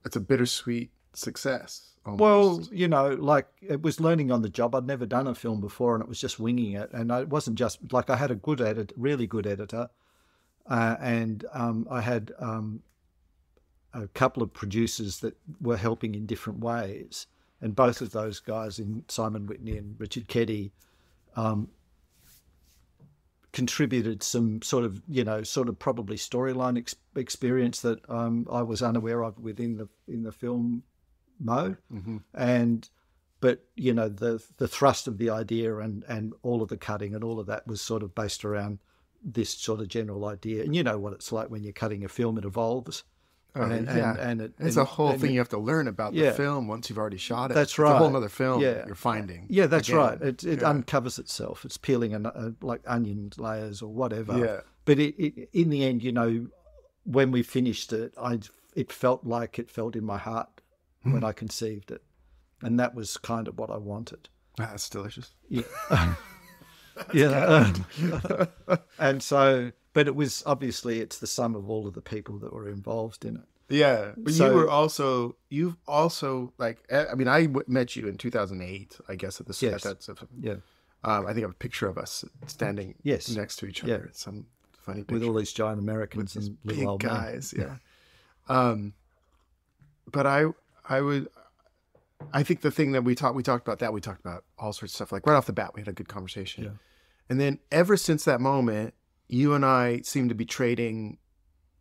it's a bittersweet success. Almost.
Well, it was learning on the job. I'd never done a film before, and it was just winging it. And it wasn't just I had a good really good editor, and I had a couple of producers that were helping in different ways. And both of those guys, in Simon Whitney and Richard Keddy, contributed some sort of probably storyline experience that I was unaware of within the film mode. Mm-hmm. But the thrust of the idea and all of the cutting and all of that was sort of based around this sort of general idea. And you know what it's like when you're cutting a film, it evolves.
It's a whole thing you have to learn about the film once you've already shot it.
That's right.
It's a whole other film you're finding.
Yeah, that's
again.
right. It uncovers itself. It's peeling like onion layers or whatever.
Yeah.
But in the end, when we finished it, it felt like it felt in my heart when I conceived it. And that was kind of what I wanted.
That's delicious.
Yeah. Yeah. And so, but it was obviously it's the sum of all of the people that were involved in it.
Yeah. But you've also like, I mean, I met you in 2008, I guess, at the set.
Yes. Yeah.
I think I have a picture of us standing next to each other. Some funny picture.
With all these giant Americans and little
big
old
guys.
Men.
Yeah. But I think the thing that we talked about all sorts of stuff. Like right off the bat, we had a good conversation.
Yeah.
And then ever since that moment, you and I seem to be trading,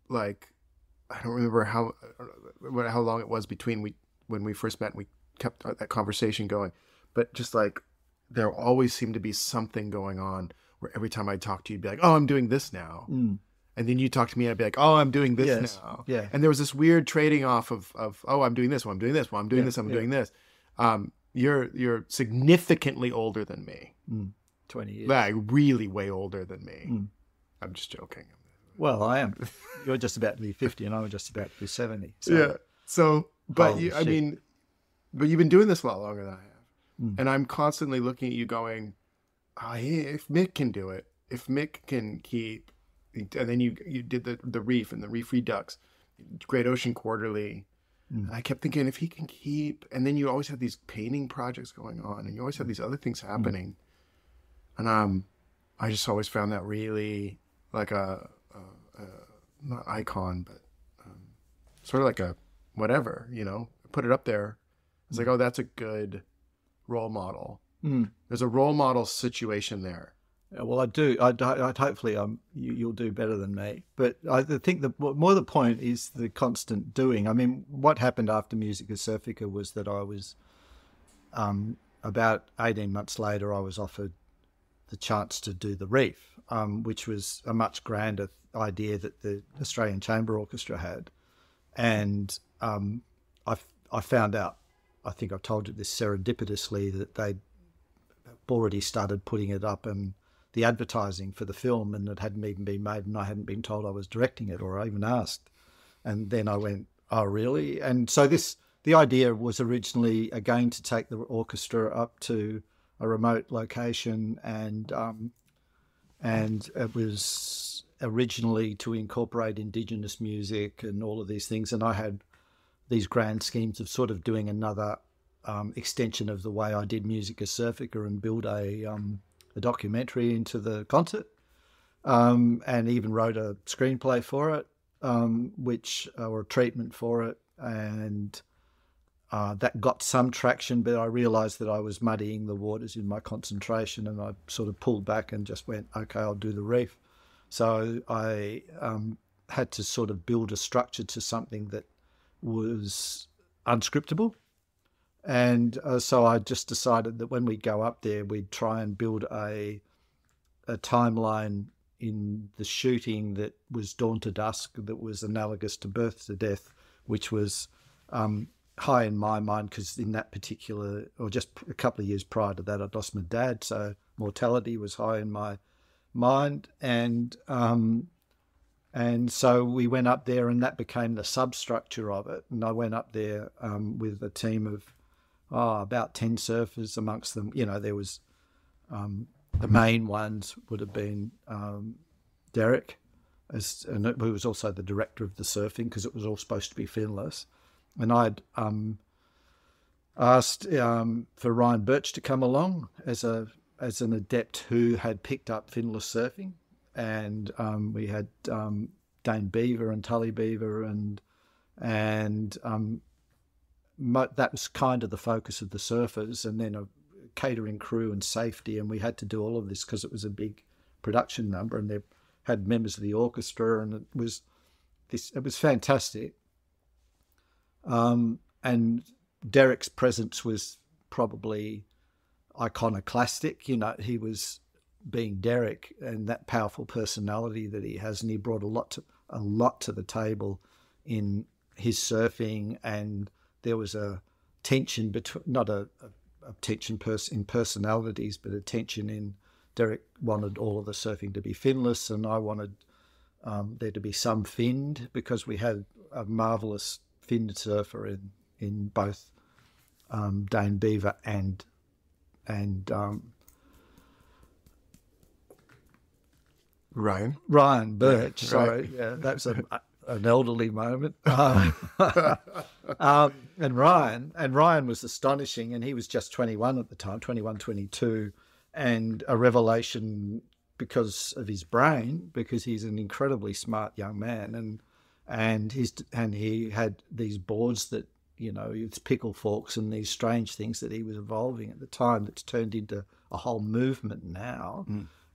like, I don't remember how long it was between when we first met and we kept that conversation going. But just like, there always seemed to be something going on where every time I talk to you, you'd be like, oh, I'm doing this now. Mm. And then you talk to me and I'd be like, oh, I'm doing this now.
Yeah.
And there was this weird trading off of oh, I'm doing this, well, I'm doing this, well, I'm doing this, I'm doing this. You're significantly older than me.
20 years.
Like really way older than me. I'm just joking.
Well, I am. You're just about to be 50 and I'm just about to be 70. So.
Yeah. So, but but you've been doing this a lot longer than I have. And I'm constantly looking at you going, if Mick can do it, if Mick can keep, and then you did the Reef and the Reef Redux, Great Ocean Quarterly. And I kept thinking, if he can keep, and then you always had these painting projects going on and you always had these other things happening. And I just always found that really like a not icon, but sort of like a whatever, put it up there. It's like, oh, that's a good role model. There's a role model situation there.
Yeah, well, I do. I'd hopefully you'll do better than me. But I think more the point is the constant doing. I mean, what happened after Musica Surfica was that I was about 18 months later, I was offered the chance to do the Reef, which was a much grander idea that the Australian Chamber Orchestra had. And I found out, I think I've told you this serendipitously, that they'd already started putting it up and the advertising for the film, and it hadn't even been made and I hadn't been told I was directing it or even asked. And then I went, oh, really? And so the idea was originally again to take the orchestra up to a remote location and it was originally to incorporate Indigenous music and all of these things. And I had these grand schemes of sort of doing another extension of the way I did Musica Surfica and build a documentary into the concert, and even wrote a screenplay for it, or a treatment for it, and that got some traction. But I realised that I was muddying the waters in my concentration, and I sort of pulled back and just went, okay, I'll do the Reef. So I had to sort of build a structure to something that was unscriptable. And so I just decided that when we go up there, we'd try and build a timeline in the shooting that was dawn to dusk, that was analogous to birth to death, which was high in my mind because in that particular, or just a couple of years prior to that, I'd lost my dad. So mortality was high in my mind. And so we went up there and that became the substructure of it. And I went up there with a team of about 10 surfers amongst them. There was the main ones would have been Derek, who was also the director of the surfing because it was all supposed to be finless. And I'd asked for Ryan Birch to come along as an adept who had picked up finless surfing. And we had Dane Beaver and Tully Beaver and that was kind of the focus of the surfers, and then a catering crew and safety. And we had to do all of this because it was a big production number, and they had members of the orchestra, and it was fantastic. And Derek's presence was probably iconoclastic. He was being Derek and that powerful personality that he has, and he brought a lot to the table in his surfing, and there was a tension between, not a tension in personalities, but a tension in Derek wanted all of the surfing to be finless, and I wanted there to be some finned, because we had a marvellous finned surfer in both Dane Beaver and Ryan Birch. Sorry, yeah, that's an elderly moment. And Ryan was astonishing, and he was just 21 at the time, 21, 22, and a revelation because of his brain, because he's an incredibly smart young man, and he had these boards that, it's pickle forks and these strange things that he was evolving at the time that's turned into a whole movement now.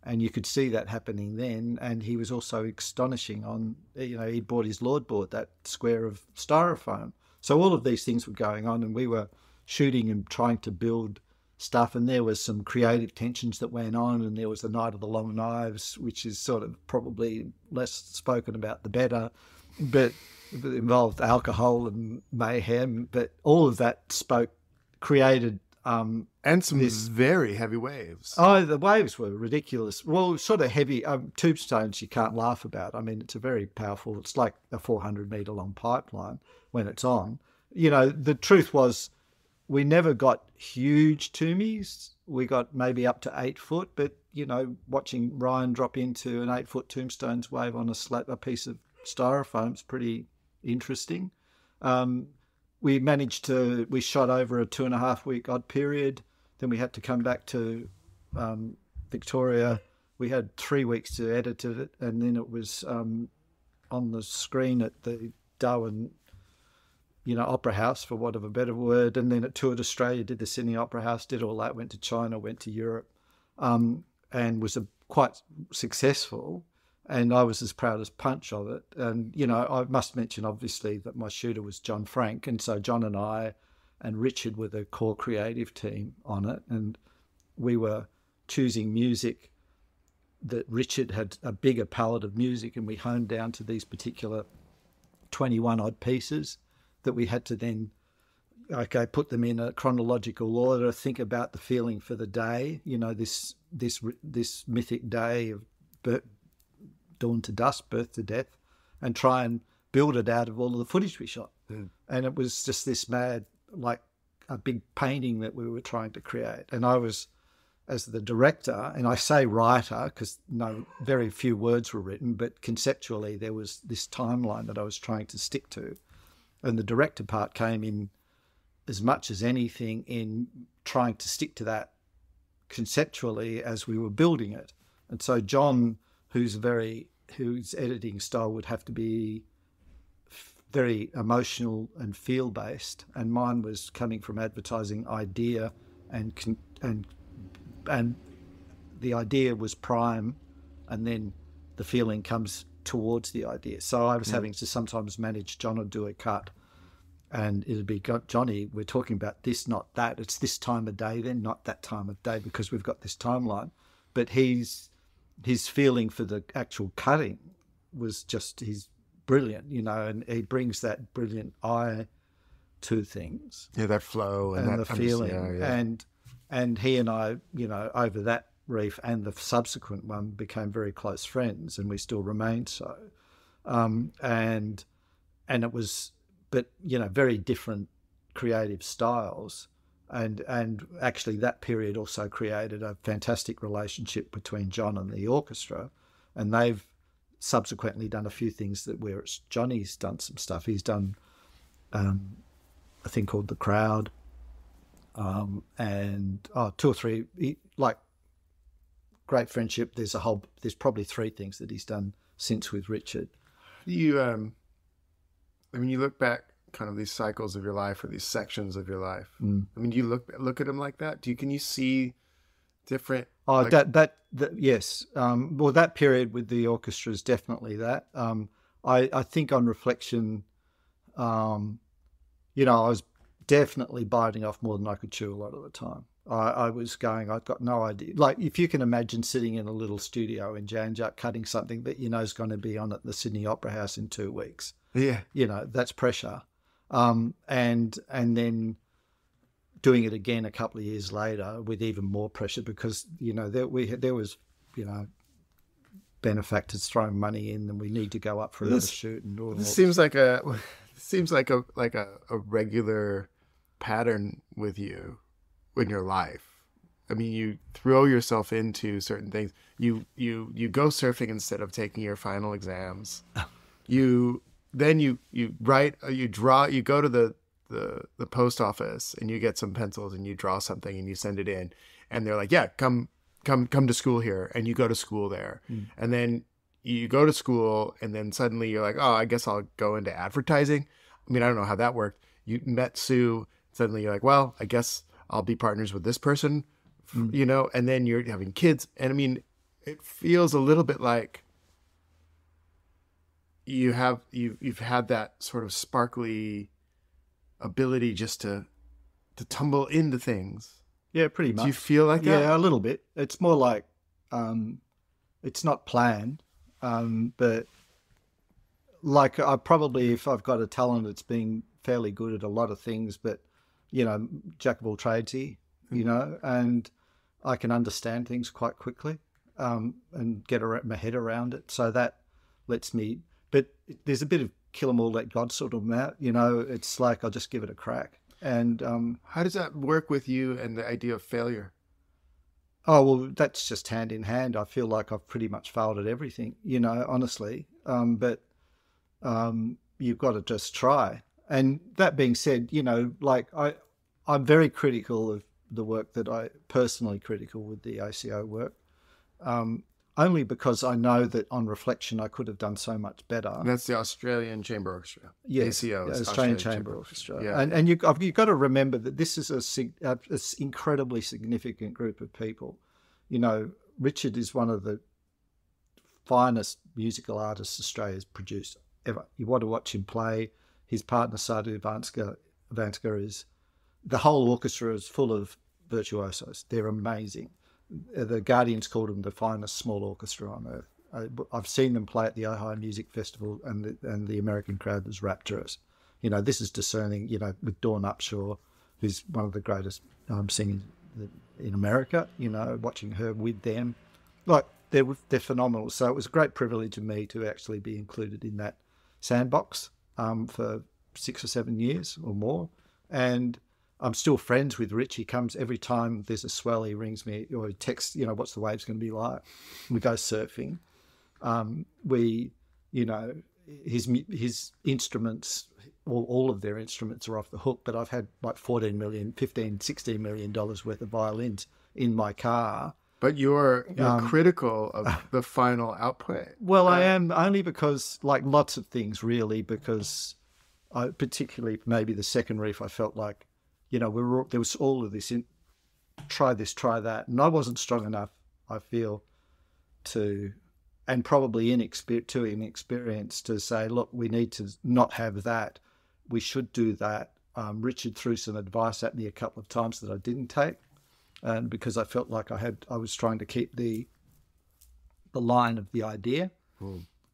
And you could see that happening then. And he was also astonishing on, he bought his Lord board, that square of styrofoam. So all of these things were going on, and we were shooting and trying to build stuff. And there was some creative tensions that went on. And there was the Night of the Long Knives, which is sort of probably less spoken about the better, but it involved alcohol and mayhem. But all of that created...
and some very heavy waves.
Oh, the waves were ridiculous. Well, sort of heavy. Tombstones you can't laugh about. I mean, it's a very powerful, it's like a 400-metre long pipeline when it's on. The truth was we never got huge tombs. We got maybe up to 8 foot, but, watching Ryan drop into an 8-foot tombstones wave on a piece of styrofoam is pretty interesting. We shot over a 2.5-week odd period. Then we had to come back to Victoria. We had 3 weeks to edit it, and then it was on the screen at the Darwin, Opera House, for want of a better word. And then it toured Australia, did the Sydney Opera House, did all that, went to China, went to Europe, and was quite successful. And I was as proud as punch of it. And, I must mention, obviously, that my shooter was John Frank. And so John and I and Richard were the core creative team on it. And we were choosing music that Richard had a bigger palette of music, and we honed down to these particular 21-odd pieces that we had to then, put them in a chronological order, think about the feeling for the day, this mythic day of dawn to dusk, birth to death, and try and build it out of all of the footage we shot. And it was just this mad, like a big painting that we were trying to create. And I was, as the director, and I say writer because very few words were written, but conceptually there was this timeline that I was trying to stick to. And the director part came in as much as anything in trying to stick to that conceptually as we were building it. And so John, whose editing style would have to be very emotional and feel-based, and mine was coming from advertising idea, and the idea was prime, and then the feeling comes towards the idea. So I was having to sometimes manage. John would do a cut, and it'd be, Johnny, we're talking about this, not that. It's this time of day then, not that time of day, because we've got this timeline. But his feeling for the actual cutting was just, he's brilliant, and he brings that brilliant eye to things.
Yeah, that flow and
the feeling. And he and I, over that Reef and the subsequent one, became very close friends, and we still remain so. And it was, but very different creative styles. And actually that period also created a fantastic relationship between John and the orchestra, and they've subsequently done a few things that where Johnny's done some stuff. He's done a thing called The Crowd, and 2 or 3, like great friendship. There's probably 3 things that he's done since with Richard.
You, when you look back, kind of these cycles of your life or these sections of your life. I mean, do you look at them like that? Can you see different?
Oh, that yes. Well, that period with the orchestra is definitely that. I think on reflection, I was definitely biting off more than I could chew a lot of the time. I was going, I've got no idea. Like, if you can imagine sitting in a little studio in Janjak cutting something that you know is going to be on at the Sydney Opera House in 2 weeks.
Yeah.
You know, that's pressure. And then doing it again a couple of years later with even more pressure because, you know, there was, you know, benefactors throwing money in and we need to go up for another shoot. And all
this seems like a regular pattern with you in your life. I mean, you throw yourself into certain things. You go surfing instead of taking your final exams. You write, you draw, you go to the post office and you get some pencils and you draw something and you send it in, and they're like, yeah, come to school here, and you go to school there. And then you go to school and then suddenly you're like, oh, I guess I'll go into advertising. I mean, I don't know how that worked. You met Sue, suddenly you're like, well, I guess I'll be partners with this person, you know, and then you're having kids. And I mean, it feels a little bit like you've had that sort of sparkly ability just to tumble into things.
Yeah, pretty much.
Do you feel like that?
Yeah, a little bit. It's more like it's not planned, but like I probably, if I've got a talent, it's being fairly good at a lot of things, but, you know, jack of all tradesy, you know, and I can understand things quite quickly and get my head around it. So that lets me, but there's a bit of kill 'em all, let God sort them out, you know. It's like I'll just give it a crack. And
how does that work with you and the idea of failure?
Oh, well, that's just hand in hand. I feel like I've pretty much failed at everything, you know, honestly. But you've got to just try. And that being said, you know, like I'm very critical of the work that personally critical with the ACO work, only because I know that on reflection I could have done so much better.
And that's the Australian Chamber Orchestra.
Yes,
ACO,
Australian Chamber Orchestra.
Yeah.
And you've got to remember that this is an incredibly significant group of people. You know, Richard is one of the finest musical artists Australia's produced ever. You want to watch him play. His partner, Sadhu Vanska, is... The whole orchestra is full of virtuosos. They're amazing. The Guardians called them the finest small orchestra on earth. I've seen them play at the Ohio Music Festival, and the American crowd was rapturous. You know, this is discerning, you know, with Dawn Upshaw, who's one of the greatest singers in America, you know, watching her with them. Like, they're phenomenal. So it was a great privilege of me to actually be included in that sandbox for 6 or 7 years or more. And I'm still friends with Rich. He comes every time there's a swell, he rings me or he texts, you know, what's the waves going to be like? We go surfing. You know, his instruments, all of their instruments are off the hook, but I've had like $14 million, $15, $16 million worth of violins in my car.
But you're critical of the final output.
Well, I am, only because, like lots of things really, because particularly maybe the second Reef, I felt like, you know, there was all of this, try this, try that. And I wasn't strong enough, I feel, and probably too inexperienced to say, look, we need to not have that. We should do that. Richard threw some advice at me a couple of times that I didn't take. And because I felt like I was trying to keep the line of the idea.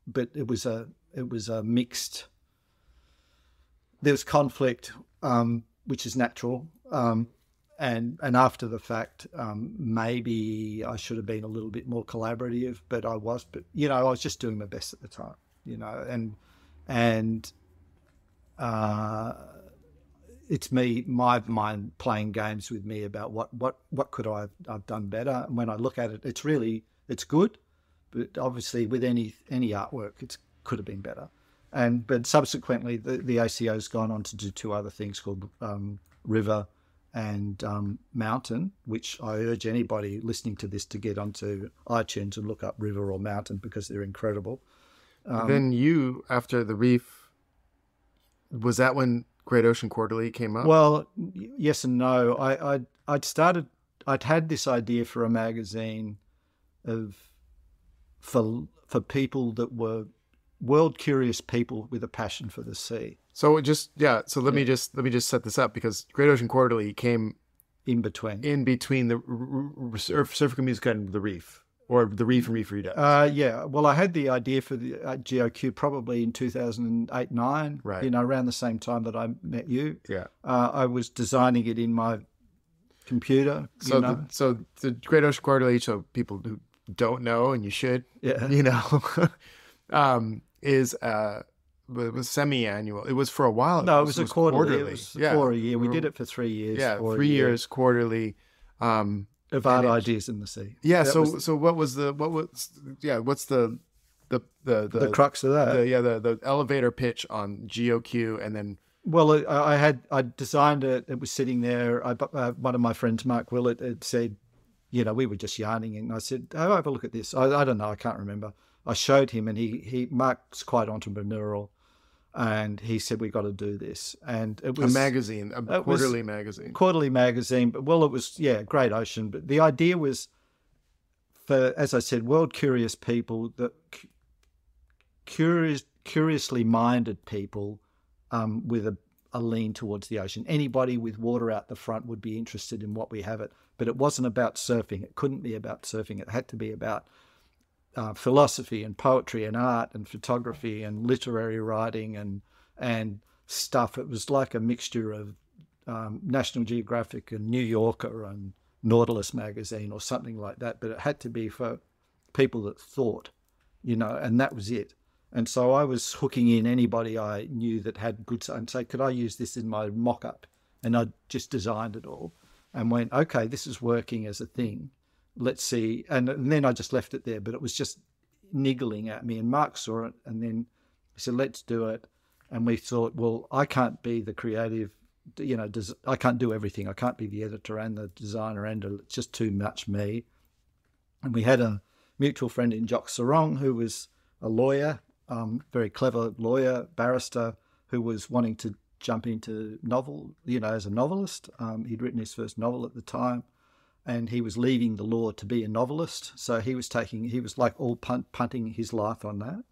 But it was a mixed, there was conflict, which is natural. And after the fact, maybe I should have been a little bit more collaborative, but I was just doing my best at the time, you know, and it's my mind playing games with me about what could I have done better. And when I look at it, it's good, but obviously with any artwork, it could have been better. But subsequently, the ACO's gone on to do 2 other things called River and Mountain, which I urge anybody listening to this to get onto iTunes and look up River or Mountain because they're incredible.
Then you, after the Reef, was that when Great Ocean Quarterly came up?
Well, yes and no. I'd had this idea for a magazine for people that were world curious people with a passion for the sea.
So let me just set this up, because Great Ocean Quarterly came
in between.
In between the Surfica Musica and the Reef, or the Reef and Reef Redux.
Yeah. Well, I had the idea for the GOQ probably in 2008-9,
Right.
you know, around the same time that I met you.
Yeah.
I was designing it in my computer.
So,
you know?
so the Great Ocean Quarterly, so people who don't know, and you should,
Yeah.
you know, it was semi-annual. It was for a while.
No, it was a quarterly. It was
Yeah.
for a year. We did it for 3 years.
Yeah,
for a
3
year.
years quarterly.
Of art ideas in the sea.
Yeah.
That was
What's the
crux of that.
the elevator pitch on GOQ, and then
Well, I designed it. It was sitting there. One of my friends, Mark Willett, had said, you know, we were just yarning, and I said, "Oh, have a look at this." I don't know. I can't remember. I showed him, and Mark's quite entrepreneurial, and he said, "We got to do this." And it was
a magazine, a quarterly magazine.
Quarterly magazine. But well, it was Great Ocean. But the idea was for, as I said, world curious people, that curiously minded people. With a lean towards the ocean. Anybody with water out the front would be interested in what we have it. But it wasn't about surfing. It couldn't be about surfing. It had to be about philosophy and poetry and art and photography and literary writing and stuff. It was like a mixture of National Geographic and New Yorker and Nautilus magazine or something like that. But it had to be for people that thought, you know, and that was it. And so I was hooking in anybody I knew that had good, and say, could I use this in my mock-up? And I just designed it all and went, okay, this is working as a thing. Let's see. And then I just left it there, but it was just niggling at me. And Mark saw it, and then he said, let's do it. And we thought, well, I can't be the creative, you know, I can't do everything. I can't be the editor and the designer, and it's just too much me. And we had a mutual friend in Jock Sarong, who was a lawyer, very clever lawyer, barrister, who was wanting to jump into novel, you know, as a novelist. He'd written his first novel at the time, and he was leaving the law to be a novelist. So he was like all punting his life on that.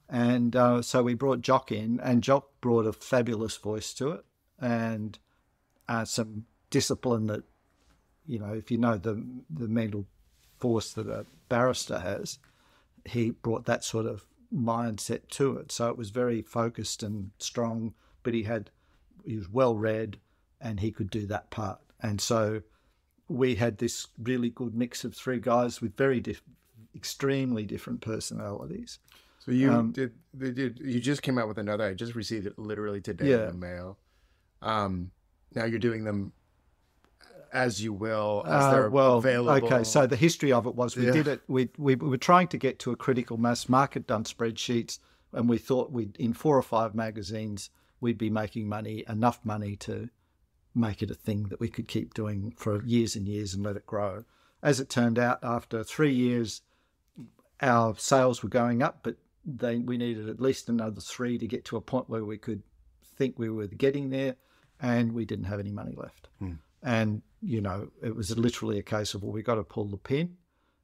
And so we brought Jock in, and Jock brought a fabulous voice to it and some discipline that, you know, if you know the mental force that a barrister has, he brought that sort of mindset to it. So it was very focused and strong, but he was well read, and he could do that part. And so we had this really good mix of three guys with very extremely different personalities.
So you you just came out with another. I just received it literally today in the mail. Now you're doing them as you will, as they're available.
Okay, so the history of it was we did it. We were trying to get to a critical mass. Mark had done spreadsheets, and we thought in 4 or 5 magazines we'd be making enough money to make it a thing that we could keep doing for years and years and let it grow. As it turned out, after 3 years, our sales were going up, but we needed at least another 3 to get to a point where we could think we were getting there, and we didn't have any money left. And, you know, it was literally a case of, well, we got to pull the pin.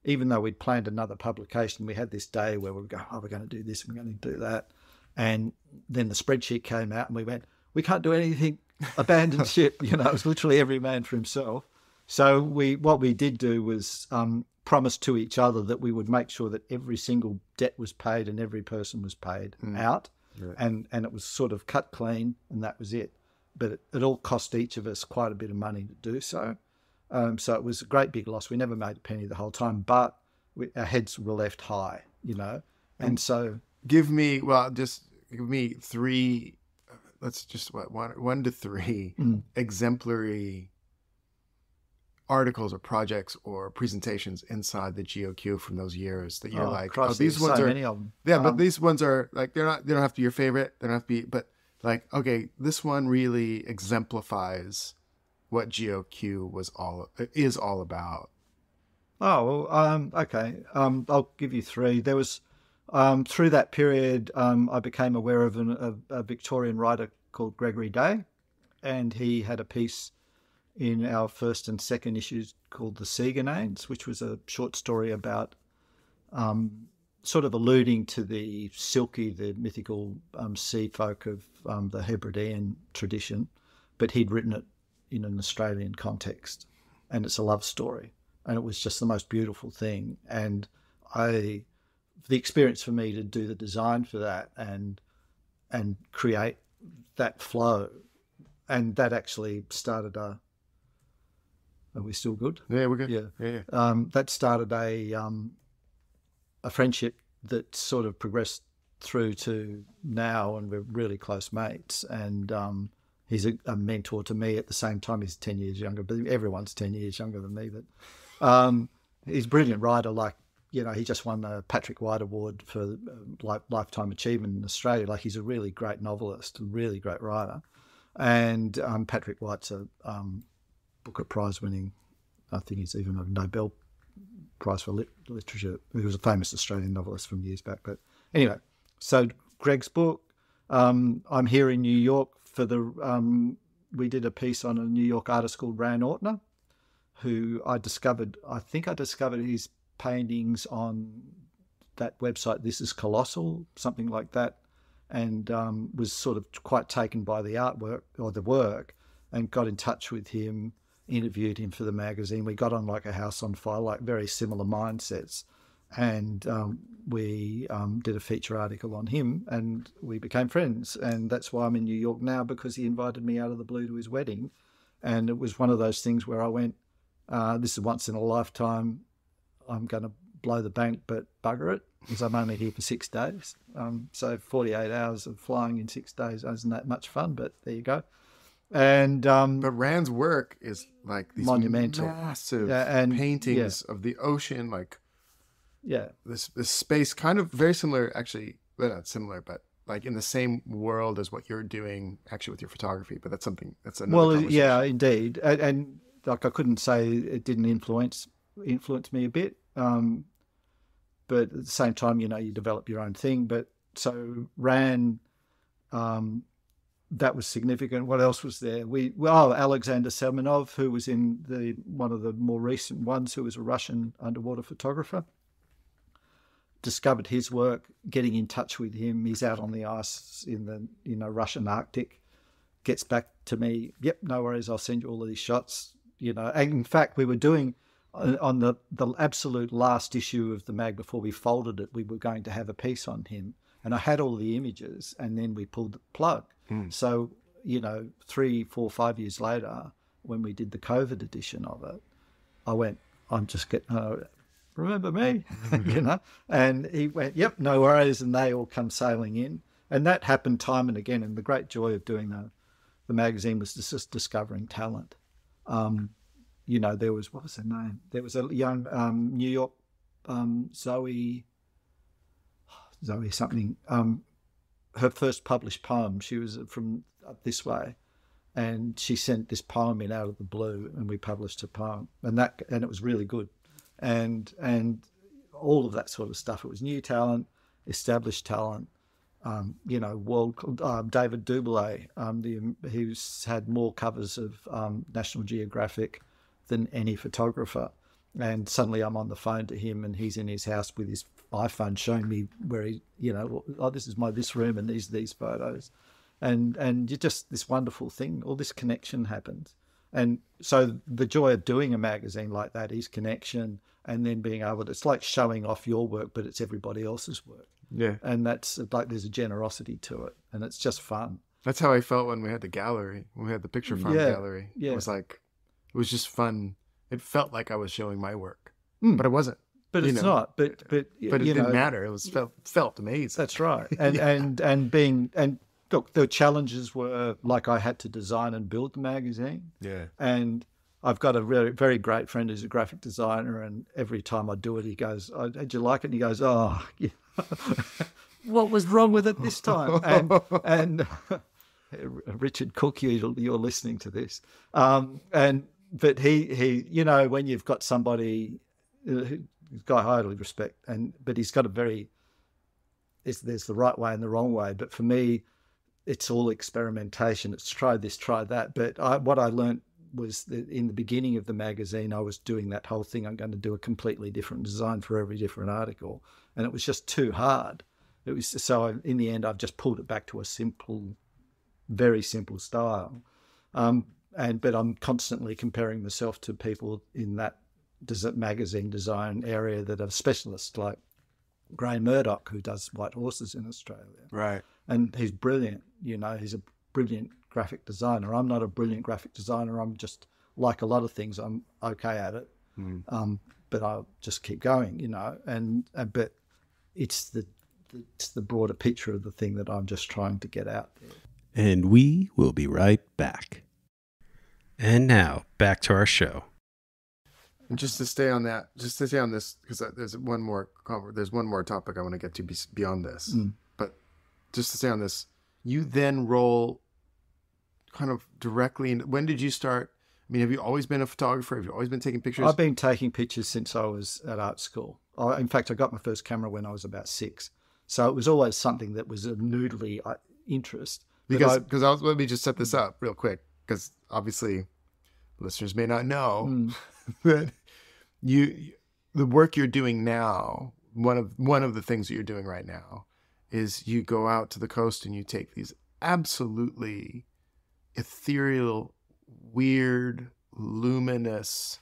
Even though we'd planned another publication, we had this day where we were going, we're going to do this, we're going to do that. And then the spreadsheet came out, and we went, we can't do anything, abandon ship. You know, it was literally every man for himself. So what we did do was promise to each other that we would make sure that every single debt was paid and every person was paid out. Right. And it was sort of cut clean, and that was it. But it all cost each of us quite a bit of money to do so. So it was a great big loss. We never made a penny the whole time, but our heads were left high, you know. And so...
Give me 3, let's just, 1 to 3 exemplary articles or projects or presentations inside the GOQ from those years that you're these ones are...
many of them.
Yeah, but these ones are, like, they don't have to be your favorite. They don't have to be... But, like, okay, this one really exemplifies what GOQ is all about.
Oh, well, okay. I'll give you 3. There was, through that period, I became aware of a Victorian writer called Gregory Day, and he had a piece in our first and second issues called The Sea Grenades, which was a short story about sort of alluding to the Silky, the mythical sea folk of the Hebridean tradition, but he'd written it in an Australian context, and it's a love story, and it was just the most beautiful thing. And the experience for me to do the design for that and create that flow, and that actually started a. Are we still good?
Yeah, we're good.
Yeah. That started a friendship that sort of progressed through to now, and we're really close mates. And he's a mentor to me. At the same time, he's 10 years younger, but everyone's 10 years younger than me. But he's a brilliant writer. Like, you know, he just won the Patrick White Award for Lifetime Achievement in Australia. Like, he's a really great novelist, a really great writer. And Patrick White's a Booker Prize winning, I think he's even a Nobel Prize for literature. He was a famous Australian novelist from years back. But anyway, so Greg's book, I'm here in New York for we did a piece on a New York artist called Ran Ortner, who I think I discovered his paintings on that website, This Is Colossal, something like that, and was sort of quite taken by the artwork or the work, and got in touch with him, interviewed him for the magazine. We got on like a house on fire, like very similar mindsets. And we did a feature article on him, and we became friends. And that's why I'm in New York now, because he invited me out of the blue to his wedding. And it was one of those things where I went, this is once in a lifetime. I'm going to blow the bank, but bugger it, because I'm only here for 6 days. So 48 hours of flying in 6 days isn't that much fun, but there you go. And
but Rand's work is like these
monumental,
massive
and
paintings of the ocean, like this space, kind of very similar, actually, well, not similar, but like in the same world as what you're doing actually with your photography. But that's another conversation.
Yeah, indeed, and like I couldn't say it didn't influence me a bit, but at the same time, you know, you develop your own thing. But so Ran. That was significant. What else was there? Alexander Semenov, who was in one of the more recent ones, who was a Russian underwater photographer. Discovered his work, getting in touch with him. He's out on the ice in the Russian Arctic. Gets back to me. Yep, no worries. I'll send you all of these shots. You know, and in fact, we were doing on the absolute last issue of the mag before we folded it. We were going to have a piece on him, and I had all the images, and then we pulled the plug. So, you know, 3, 4, 5 years later, when we did the COVID edition of it, I went, I'm just getting, remember me, you know? And he went, yep, no worries. And they all come sailing in. And that happened time and again. And the great joy of doing the magazine was just discovering talent. You know, there was, what was her name? There was a young New York Zoe something, her first published poem, she was from up this way, and she sent this poem in out of the blue, and we published her poem, and it was really good, and all of that sort of stuff. It was new talent, established talent, you know, David Duboulet, who's had more covers of National Geographic than any photographer. And suddenly I'm on the phone to him, and he's in his house with his iPhone showing me where he, you know, this is this room and these photos. And you just, this wonderful thing, all this connection happens. And so the joy of doing a magazine like that is connection, and then being able to, it's like showing off your work, but it's everybody else's work. Yeah. And that's like, there's a generosity to it, and it's just fun.
That's how I felt when we had the gallery, when we had the picture farm gallery.
Yeah.
It was just fun. It felt like I was showing my work, but it wasn't.
But it's not. But
it didn't matter. It was felt amazing.
That's right. And and look, the challenges were like I had to design and build the magazine.
Yeah.
And I've got a very, very great friend who's a graphic designer, and every time I do it, he goes, "Oh, did you like it?" And he goes, "Oh, yeah. What was wrong with it this time?" And Richard Cook, you're listening to this, But he, you know, when you've got somebody, a guy I highly respect, but he's got there's the right way and the wrong way. But for me, it's all experimentation. It's try this, try that. But what I learned was that in the beginning of the magazine, I was doing that whole thing. I'm going to do a completely different design for every different article. And it was just too hard. In the end, I've just pulled it back to a simple, very simple style. but I'm constantly comparing myself to people in that magazine design area that are specialists, like Gray Murdoch, who does White Horses in Australia.
Right.
And he's brilliant, he's a brilliant graphic designer. I'm not a brilliant graphic designer. I'm just, like a lot of things, I'm okay at it. But I'll just keep going, but it's the broader picture of the thing that I'm just trying to get out there.
And we will be right back. And now, back to our show.
And just to stay on this, because there's one more topic I want to get to beyond this. But just to stay on this, you then roll kind of directly in. When did you start? I mean, have you always been a photographer? Have you always been taking pictures?
I've been taking pictures since I was at art school. In fact, I got my first camera when I was about 6. So it was always something that was a noodly interest.
Let me just set this up real quick, because obviously listeners may not know that the work you're doing now, one of the things that you're doing right now is you go out to the coast and you take these absolutely ethereal, weird, luminous,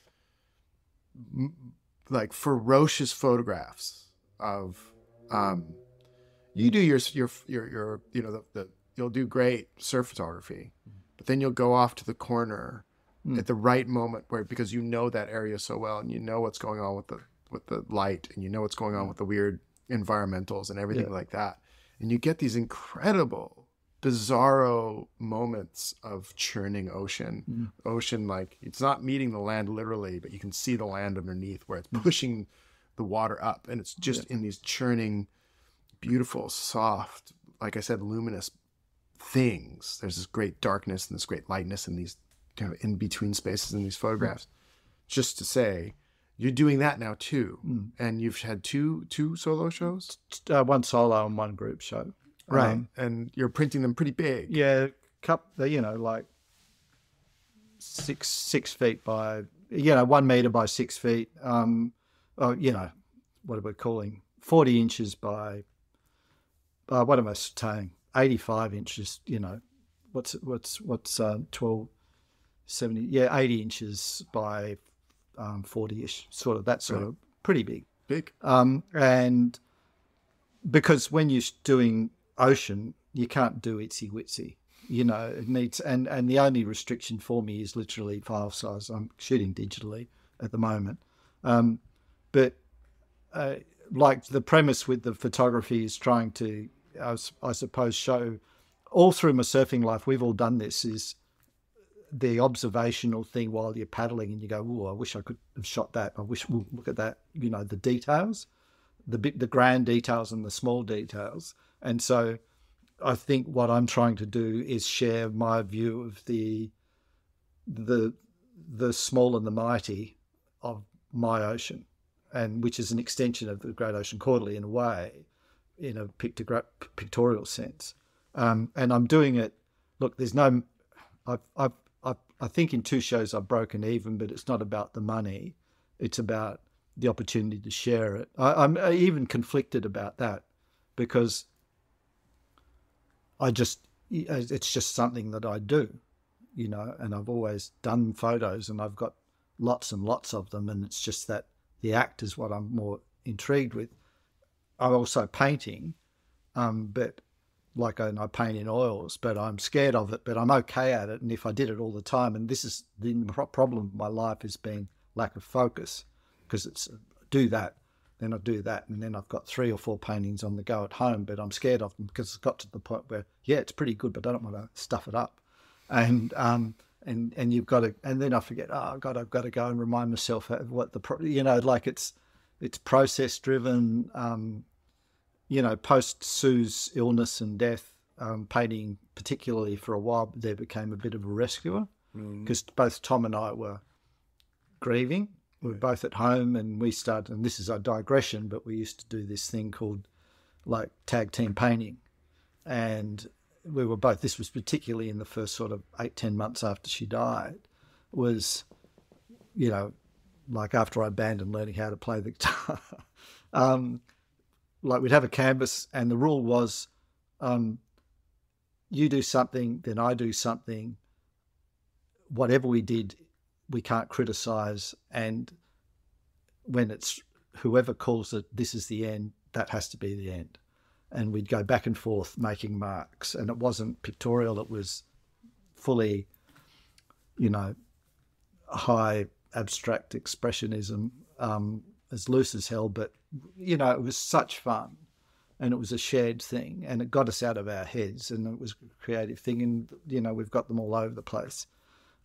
like ferocious photographs of you do your you'll do great surf photography, but then you'll go off to the corner at the right moment because you know that area so well, and you know what's going on with the light, and you know what's going on with the weird environmentals and everything like that, and you get these incredible bizarro moments of churning ocean. Like, it's not meeting the land literally, but you can see the land underneath where it's pushing the water up, and it's just in these churning, beautiful, soft, like I said, luminous things. There's this great darkness and this great lightness in these kind of in between spaces in these photographs. Just to say, you're doing that now too, and you've had two solo shows,
one solo and one group show.
Right. And you're printing them pretty big.
Yeah, like 6 feet by, 1 meter by 6 feet. What are we calling? 40 inches by, what am I saying? 85 inches, what's 12, 70, 80 inches by 40-ish, sort of, that sort of, pretty big.
Big.
And because when you're doing ocean, you can't do itsy witsy, it needs, and the only restriction for me is literally file size. I'm shooting digitally at the moment, but like the premise with the photography is trying to, I suppose, show all through my surfing life, we've all done this, is the observational thing while you're paddling and you go, oh, I wish I could have shot that. I wish, we'll look at that, the details, the grand details and the small details. And so I think what I'm trying to do is share my view of the small and the mighty of my ocean, and which is an extension of the Great Ocean Quarterly in a way, in a pictorial sense. And I'm doing it. Look, there's no. I think in 2 shows I've broken even, but it's not about the money. It's about the opportunity to share it. I'm even conflicted about that, because it's just something that I do, and I've always done photos, and I've got lots and lots of them, and it's just that the act is what I'm more intrigued with. I'm also painting, but I paint in oils, but I'm scared of it, but I'm okay at it. And if I did it all the time, and this is the problem of my life, has been lack of focus, because it's do that, then I do that, and then I've got 3 or 4 paintings on the go at home, but I'm scared of them because it's got to the point where, it's pretty good, but I don't want to stuff it up. And you've got to, and then I forget, I've got to go and remind myself of what it's process driven. Post Sue's illness and death, painting particularly for a while there became a bit of a rescuer, because both Tom and I were grieving. We were both at home, and we started, and this is a digression, but we used to do this thing called tag team painting. And we were both, this was particularly in the first sort of 8-10 months after she died, was, after I abandoned learning how to play the guitar, we'd have a canvas, and the rule was, you do something, then I do something. whatever we did, we can't criticize. And when it's whoever calls it, this is the end, that has to be the end. And we'd go back and forth making marks. And it wasn't pictorial, it was fully, high abstract expressionism, as loose as hell. But, it was such fun. And it was a shared thing, and it got us out of our heads, and it was a creative thing. And, we've got them all over the place.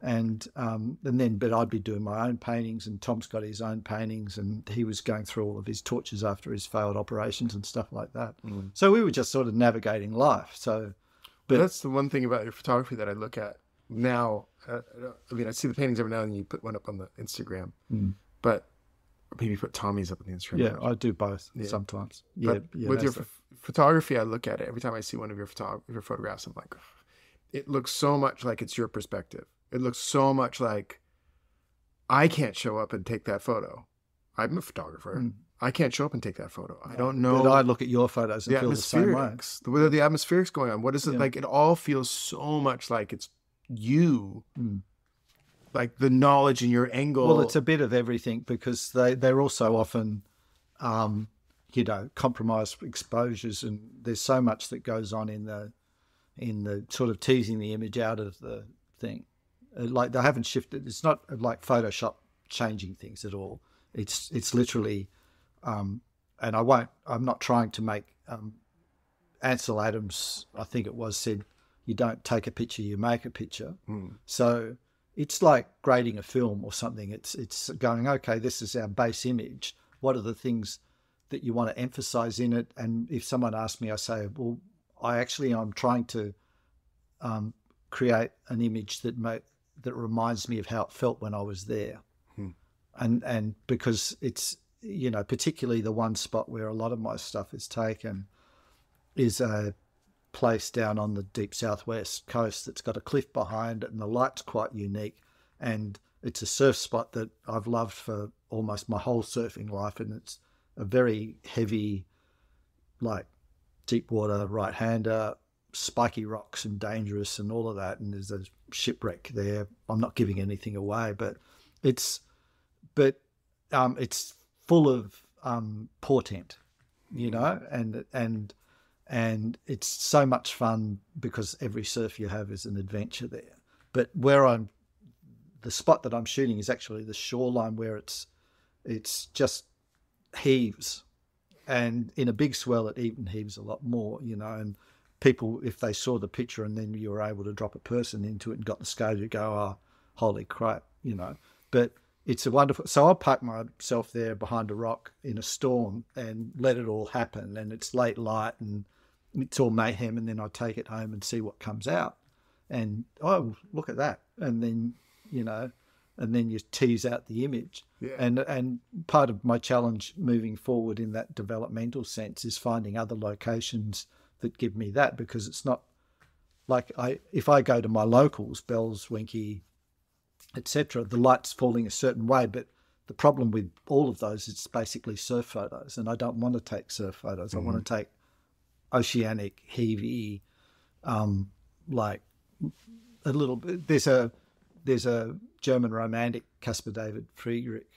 But I'd be doing my own paintings, and Tom's got his own paintings, and he was going through all of his tortures after his failed operations and stuff like that. Mm. So we were just sort of navigating life. But
that's the one thing about your photography that I look at now. I see the paintings every now and then. You put one up on the Instagram, but maybe put Tommy's up on the Instagram.
Yeah, I do both sometimes. Yeah,
with your photography, I look at it every time I see one of your photographs. I'm like, it looks so much like it's your perspective. It looks so much like I can't show up and take that photo. I'm a photographer. Mm. I can't show up and take that photo. I don't know.
But I look at your photos and feel the same way.
The atmospherics going on. What is it like? It all feels so much like it's you. Mm. Like the knowledge and your angle.
Well, it's a bit of everything, because they're also often, compromised exposures, and there's so much that goes on in the sort of teasing the image out of the thing. Like they haven't shifted. It's not like Photoshop changing things at all. It's literally, and I'm not trying to make. Ansel Adams, I think it was, said, "You don't take a picture, you make a picture." Mm. So it's like grading a film or something. It's going, okay, this is our base image. What are the things that you want to emphasize in it? And if someone asks me, I say, well, I'm trying to create an image that reminds me of how it felt when I was there. Hmm. And because it's, particularly the one spot where a lot of my stuff is taken is a place down on the deep southwest coast that's got a cliff behind it, and the light's quite unique, and it's a surf spot that I've loved for almost my whole surfing life, and it's a very heavy, like deep water right-hander, spiky rocks and dangerous and all of that, and there's a shipwreck there. I'm not giving anything away, but it's full of portent, and it's so much fun because every surf you have is an adventure there. But the spot that I'm shooting is actually the shoreline, where it's just heaves, and in a big swell it even heaves a lot more, and people, if they saw the picture and then you were able to drop a person into it and got the scale, you go, oh, holy crap, But it's a wonderful. So I'll park myself there behind a rock in a storm and let it all happen. And it's late light and it's all mayhem. And then I take it home and see what comes out. And, oh, look at that. And then, and then you tease out the image. Yeah. And part of my challenge moving forward in that developmental sense is finding other locations that give me that, because it's not like if I go to my locals, Bells, Winky, etc., the light's falling a certain way, but the problem with all of those, it's basically surf photos, and I don't want to take surf photos. Mm-hmm. I want to take oceanic, heavy, like a little bit. There's a German romantic, Caspar David Friedrich,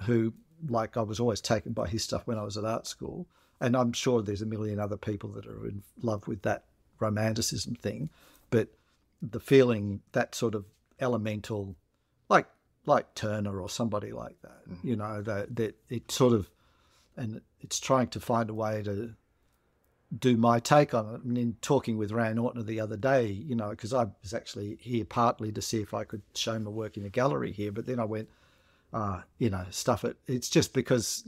who, like, I was always taken by his stuff when I was at art school, and I'm sure there's a million other people that are in love with that romanticism thing, but the feeling, that sort of elemental, like Turner or somebody like that, that it sort of, and it's trying to find a way to do my take on it. And in talking with Ran Ortner the other day, because I was actually here partly to see if I could show my work in a gallery here, but then I went, stuff it. It's just because,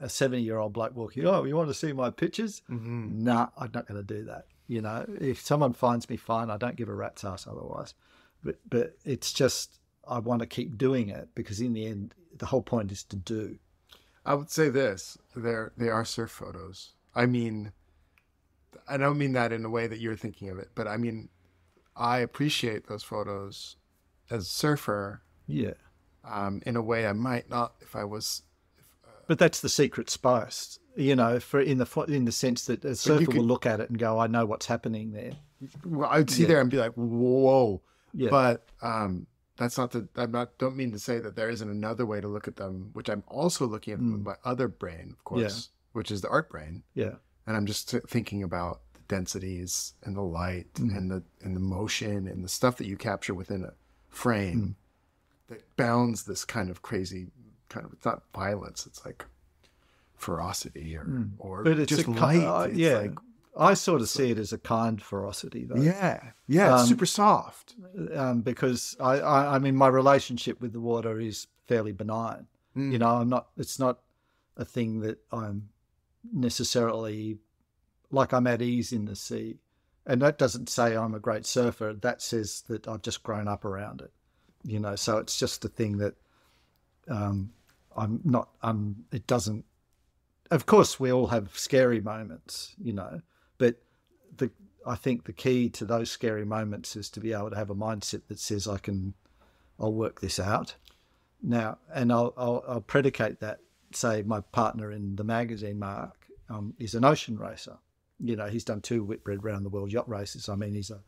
a 70-year-old bloke walking, oh, you want to see my pictures? Mm-hmm. Nah, I'm not going to do that. If someone finds me, fine. I don't give a rat's ass otherwise. But it's just, I want to keep doing it, because in the end, the whole point is to do.
I would say this, they are surf photos. I mean, I don't mean that in a way that you're thinking of it, but I mean, I appreciate those photos as a surfer.
Yeah.
In a way I might not if I was.
But that's the secret spice, for in the sense that a surfer will look at it and go, I know what's happening there.
Well, I'd see there and be like, whoa.
Yeah.
But that's not don't mean to say that there isn't another way to look at them, which I'm also looking at with my other brain, of course, which is the art brain.
Yeah.
And I'm just thinking about the densities and the light and the motion and the stuff that you capture within a frame that bounds this kind of crazy it's not violence, it's like ferocity or
But it's
just
a
light. It's like,
I sort of see it as a kind ferocity, though.
yeah, it's super soft.
Because I mean, my relationship with the water is fairly benign. You know, it's not a thing that I'm necessarily like I'm at ease in the sea. And that doesn't say I'm a great surfer. That says that I've just grown up around it, you know. So it's just a thing that I'm not. It doesn't. Of course, we all have scary moments, you know. But I think the key to those scary moments is to be able to have a mindset that says I'll work this out now, and I'll predicate that. Say my partner in the magazine, Mark, is an ocean racer. You know, he's done 2 Whitbread round the world yacht races. I mean, he's a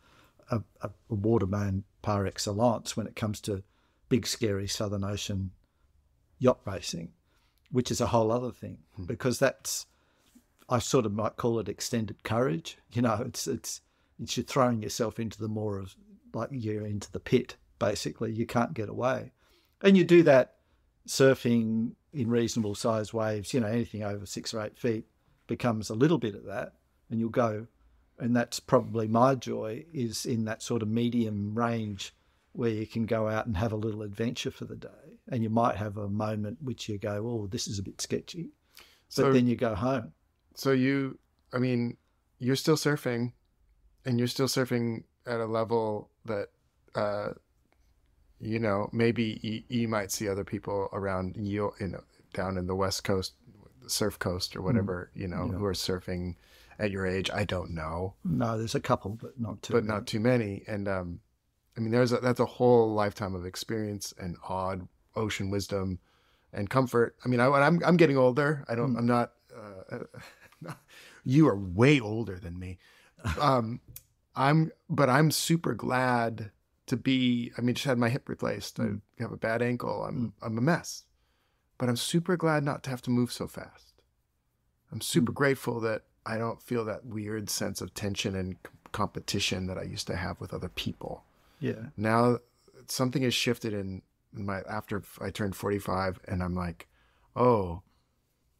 waterman par excellence when it comes to big, scary Southern Ocean yacht racing, which is a whole other thing, because that's, I sort of might call it extended courage. You know, it's you're throwing yourself into the more of, like, you're into the pit, basically. You can't get away. And you do that surfing in reasonable sized waves, you know, anything over 6 or 8 feet becomes a little bit of that, and you'll go. And that's probably my joy, is in that sort of medium range where you can go out and have a little adventure for the day. And you might have a moment which you go, oh, this is a bit sketchy. But then you go home. So
you're still surfing, and you're still surfing at a level that, you know, maybe you might see other people around you, know, down in the West Coast, Surf Coast or whatever, you know, who are surfing at your age. I don't know.
No, there's a couple, but not too many.
Not too many. And I mean, that's a whole lifetime of experience and odd ocean wisdom and comfort. I mean, I'm getting older. I'm not. You are way older than me. I'm super glad to be. I mean, just had my hip replaced. I have a bad ankle. I'm a mess, but I'm super glad not to have to move so fast. I'm super grateful that I don't feel that weird sense of tension and competition that I used to have with other people.
Yeah.
Now something has shifted in after I turned 45, and I'm like, oh,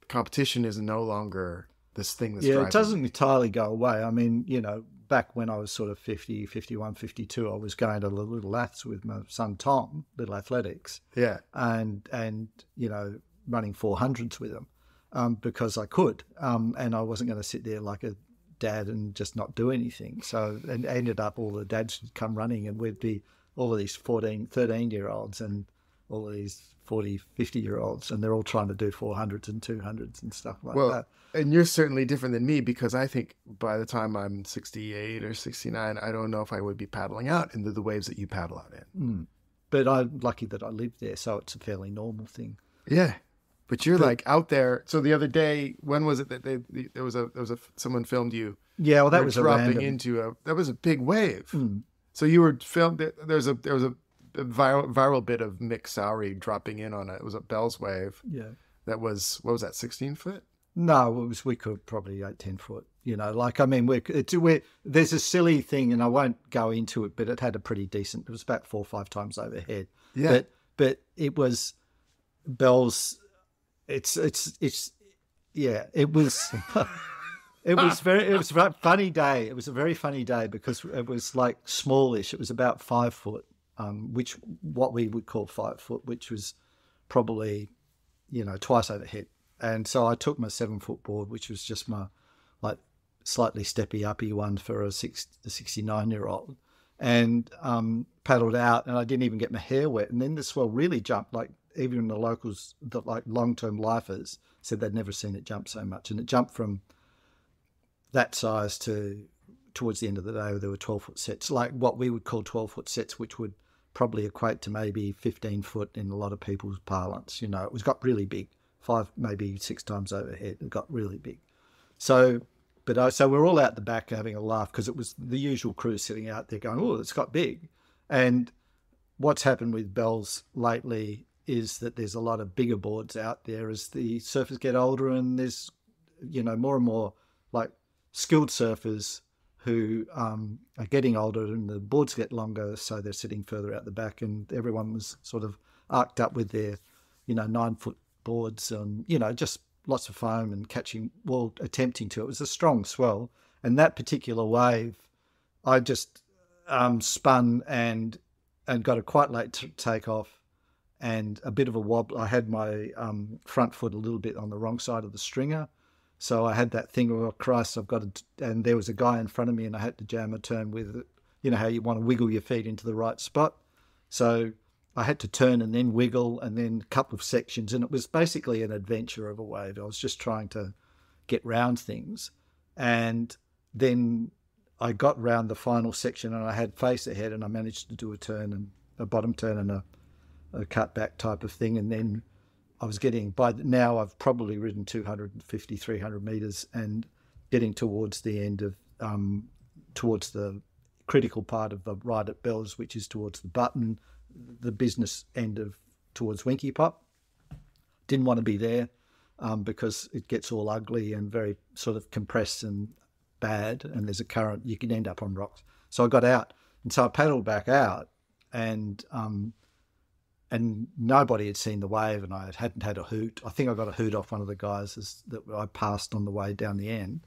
competition is no longer this thing that's driving.
It doesn't entirely go away. I mean, you know, back when I was sort of 50, 51, 52, I was going to the Little Aths with my son Tom, Little Athletics.
Yeah.
And you know, running 400s with him because I could. And I wasn't going to sit there like a dad and just not do anything. So, and ended up all the dads would come running, and we'd be all of these 14, 13-year-olds and all of these 40, 50-year-olds, and they're all trying to do 400s and 200s and stuff like that.
And you're certainly different than me, because I think by the time I'm 68 or 69, I don't know if I would be paddling out into the waves that you paddle out in.
But I'm lucky that I lived there, so it's a fairly normal thing.
Yeah. But you're like out there. So the other day, when was it that there was someone filmed you?
Yeah, well, that was
dropping into that was a big wave. So you were filmed. There was a viral bit of Mick Sowry dropping in on it was a Bell's wave.
Yeah.
That was, what was that, 16 foot?
No, we could probably 8-10 foot. You know, like, I mean, there's a silly thing, and I won't go into it, but it had a pretty decent. It was about 4 or 5 times overhead.
Yeah.
But it was Bell's. It was. It was a funny day. It was a very funny day because it was like smallish. It was about 5 foot, which what we would call 5 foot, which was probably, you know, twice overhead. And so I took my 7 foot board, which was just my like slightly steppy uppy one for a 69-year-old, and paddled out, and I didn't even get my hair wet. And then the swell really jumped. Like, even the locals, the like long-term lifers, said they'd never seen it jump so much. And it jumped from that size to towards the end of the day, there were 12-foot sets, like what we would call 12-foot sets, which would probably equate to maybe 15 foot in a lot of people's parlance. You know, it got really big, 5, maybe 6 times overhead. It got really big. So we're all out the back having a laugh because it was the usual crew sitting out there going, oh, it's got big. And what's happened with bells lately is that there's a lot of bigger boards out there as the surfers get older, and there's, more and more like skilled surfers who are getting older, and the boards get longer, so they're sitting further out the back, and everyone was sort of arced up with their, 9-foot boards and, just lots of foam and attempting to. It was a strong swell. And that particular wave, I just spun and got a quite late takeoff and a bit of a wobble. I had my front foot a little bit on the wrong side of the stringer. So I had that thing, oh, Christ, and there was a guy in front of me and I had to jam a turn with it. How you want to wiggle your feet into the right spot. So I had to turn and then wiggle and then a couple of sections. And it was basically an adventure of a wave. I was just trying to get round things. And then I got round the final section and I had face ahead and I managed to do a turn, and a bottom turn and a cut back type of thing. And then I was now I've probably ridden 250, 300 meters and getting towards the end of, towards the critical part of the ride at Bells, which is towards the button, the business end of towards Winky Pop. Didn't want to be there because it gets all ugly and very sort of compressed and bad, and there's a current, you can end up on rocks. So I got out, and so I paddled back out, and nobody had seen the wave, and I hadn't had a hoot. I think I got a hoot off one of the guys that I passed on the way down the end.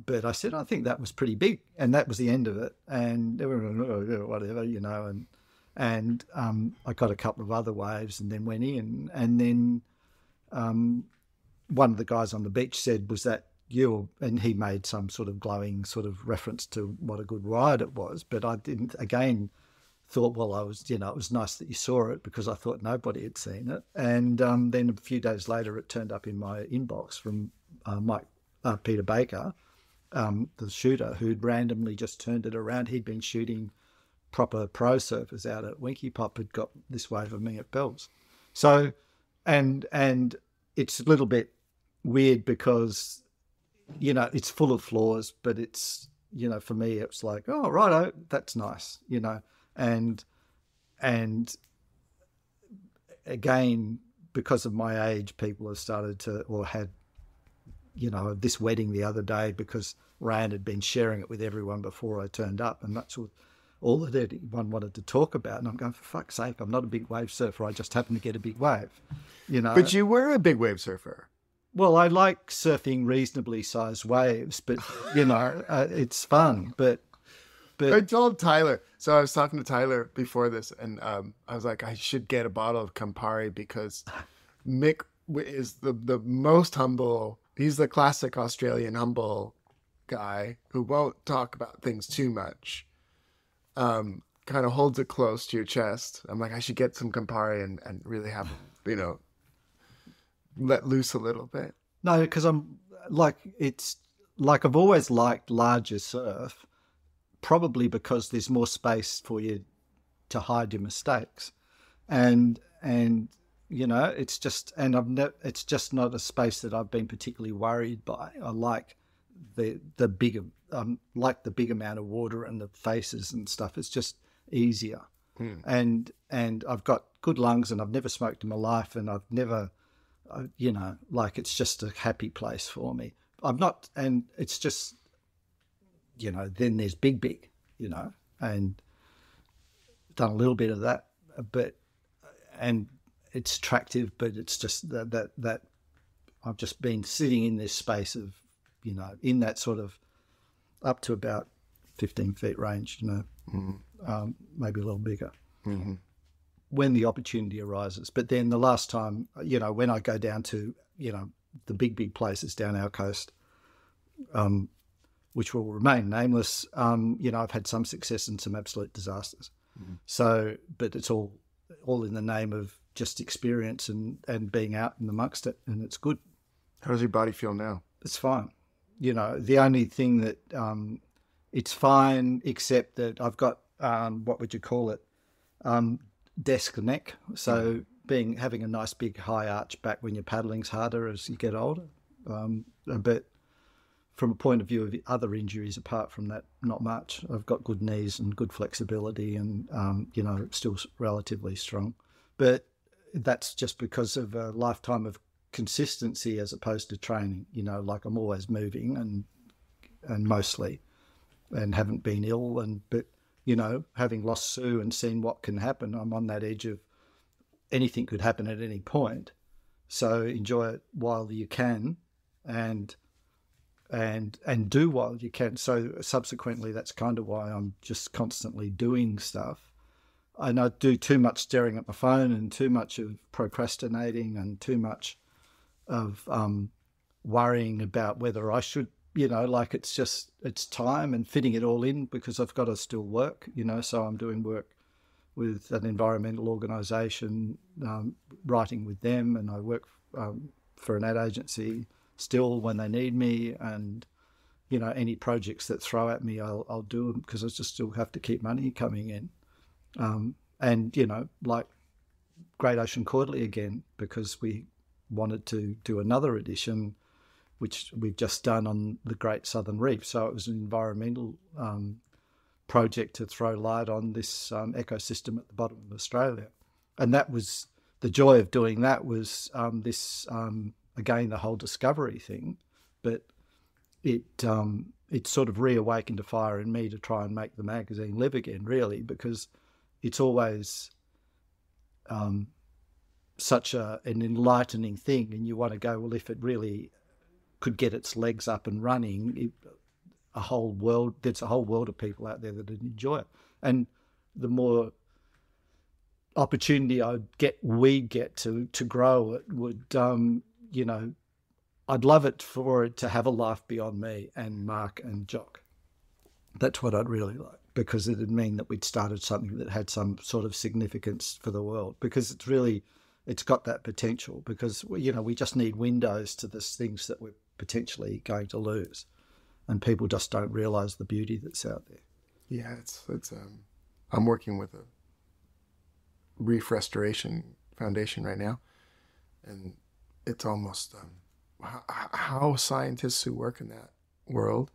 But I said, I think that was pretty big, and that was the end of it. And everyone went, oh, whatever, and I got a couple of other waves and then went in. And then one of the guys on the beach said, was that you? And he made some sort of glowing sort of reference to what a good ride it was. But I didn't, again, thought, well, it was nice that you saw it, because I thought nobody had seen it. And then a few days later, it turned up in my inbox from Peter Baker, the shooter, who'd randomly just turned it around. He'd been shooting proper pro surfers out at Winky Pop, had got this wave of me at Bells. So, and it's a little bit weird because, it's full of flaws, but it's, for me, it's like, oh, righto, that's nice, and again, because of my age, people have started to, or had, this wedding the other day, because Rand had been sharing it with everyone before I turned up, and that's all that anyone wanted to talk about. And I'm going, for fuck's sake, I'm not a big wave surfer. I just happen to get a big wave,
But you were a big wave surfer.
Well, I like surfing reasonably sized waves, but, it's fun. But
I told Tyler, so I was talking to Tyler before this, and I was like, I should get a bottle of Campari, because Mick is the most humble. He's the classic Australian humble guy who won't talk about things too much. Kind of holds it close to your chest. I'm like, I should get some Campari and really have, let loose a little bit.
No, because I'm like, it's like I've always liked larger surf, probably because there's more space for you to hide your mistakes. And it's just, and it's just not a space that I've been particularly worried by. I like the bigger, like the big amount of water and the faces and stuff. It's just easier. And I've got good lungs, and I've never smoked in my life, and I've never, it's just a happy place for me. I'm not, and it's just, then there's big, and done a little bit of that, and it's attractive, but it's just that I've just been sitting in this space of, in that sort of up to about 15 feet range, maybe a little bigger.
Mm-hmm.
When the opportunity arises. But then the last time, when I go down to, the big places down our coast, which will remain nameless, I've had some success and some absolute disasters. Mm-hmm. So, but it's all in the name of just experience and being out in amongst it, and it's good.
How does your body feel now?
It's fine. The only thing that it's fine, except that I've got what would you call it? Desk neck. So having a nice big high arch back when you're paddling's harder as you get older. But from a point of view of other injuries, apart from that, not much. I've got good knees and good flexibility, and still relatively strong. But that's just because of a lifetime of consistency as opposed to training. Like I'm always moving and mostly, and haven't been ill. But having lost Sue and seen what can happen, I'm on that edge of anything could happen at any point. So enjoy it while you can, and do while you can. So subsequently, that's kind of why I'm just constantly doing stuff. And I do too much staring at my phone, and too much of procrastinating, and too much of worrying about whether I should, like it's time and fitting it all in, because I've got to still work, so I'm doing work with an environmental organisation, writing with them, and I work for an ad agency still when they need me, and any projects that throw at me, I'll do them, because I just still have to keep money coming in. And like Great Ocean Quarterly again, because we wanted to do another edition, which we've just done on the Great Southern Reef. So it was an environmental project to throw light on this ecosystem at the bottom of Australia. And that was the joy of doing that, was again, the whole discovery thing, but it sort of reawakened a fire in me to try and make the magazine live again, really, because it's always such an enlightening thing, and you want to go, well, if it really could get its legs up and running, there's a whole world of people out there that would enjoy it. And the more opportunity we'd get to grow it would, I'd love it for it to have a life beyond me and Mark and Jock. That's what I'd really like, because it'd mean that we'd started something that had some sort of significance for the world, because it's got that potential, because, we just need windows to the things that we're potentially going to lose, and people just don't realise the beauty that's out there.
Yeah, it's I'm working with a Reef Restoration Foundation right now, and it's almost how scientists who work in that world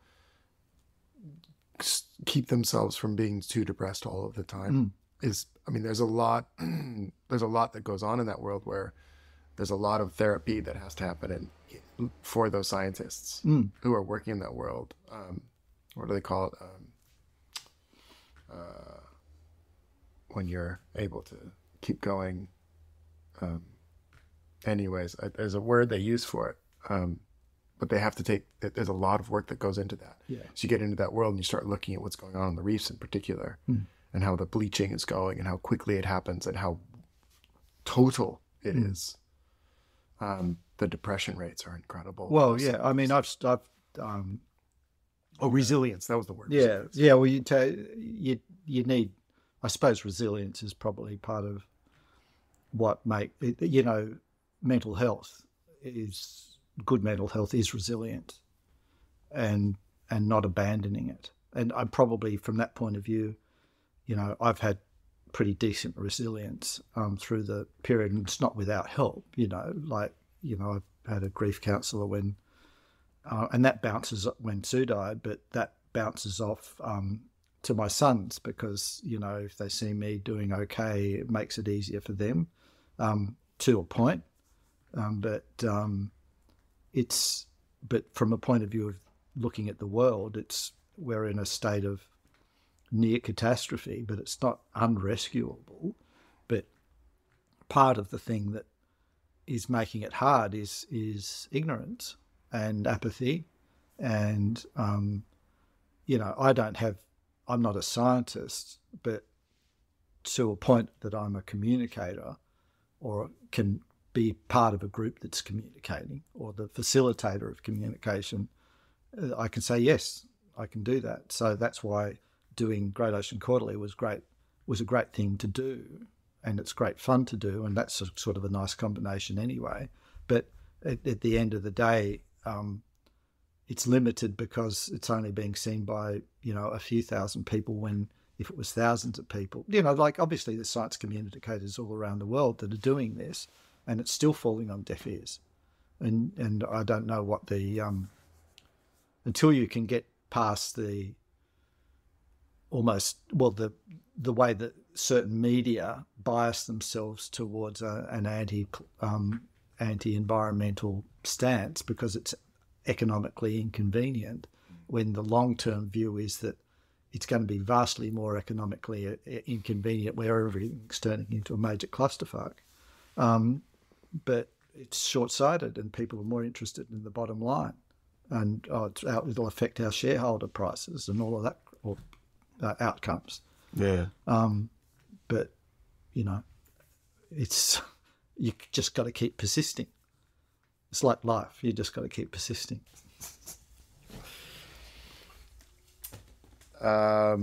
keep themselves from being too depressed all of the time. There's a lot that goes on in that world, where there's a lot of therapy that has to happen for those scientists who are working in that world. What do they call it? When you're able to keep going. Anyways, there's a word they use for it. But they have to there's a lot of work that goes into that.
Yeah.
So you get into that world and you start looking at what's going on the reefs in particular, and how the bleaching is going, and how quickly it happens, and how total it is. The depression rates are incredible.
Well, yeah, I've
resilience. That was the word.
Yeah. Yeah. Well, you need, I suppose resilience is probably part of what mental health good mental health is resilient, and not abandoning it. And I'm probably, from that point of view, I've had pretty decent resilience through the period, and it's not without help. I've had a grief counsellor when, and that bounces when Sue died, but that bounces off to my sons, because if they see me doing okay, it makes it easier for them to a point. But from a point of view of looking at the world, we're in a state of near catastrophe, but it's not unrescuable. But part of the thing that is making it hard is ignorance and apathy. And, I'm not a scientist, but to a point that I'm a communicator, or can be part of a group that's communicating, or the facilitator of communication, I can say, yes, I can do that. So that's why doing Great Ocean Quarterly was a great thing to do, and it's great fun to do, and that's sort of a nice combination anyway. But at the end of the day, it's limited because it's only being seen by, a few thousand people, when if it was thousands of people, obviously the science communicators all around the world that are doing this, and it's still falling on deaf ears. And I don't know what the until you can get past the way that certain media bias themselves towards an anti-environmental stance because it's economically inconvenient, when the long-term view is that it's going to be vastly more economically inconvenient where everything's turning into a major clusterfuck. But it's short-sighted, and people are more interested in the bottom line. And it'll affect our shareholder prices and all of that, or outcomes.
Yeah.
But, it's you just got to keep persisting. It's like life. You just got to keep persisting.
I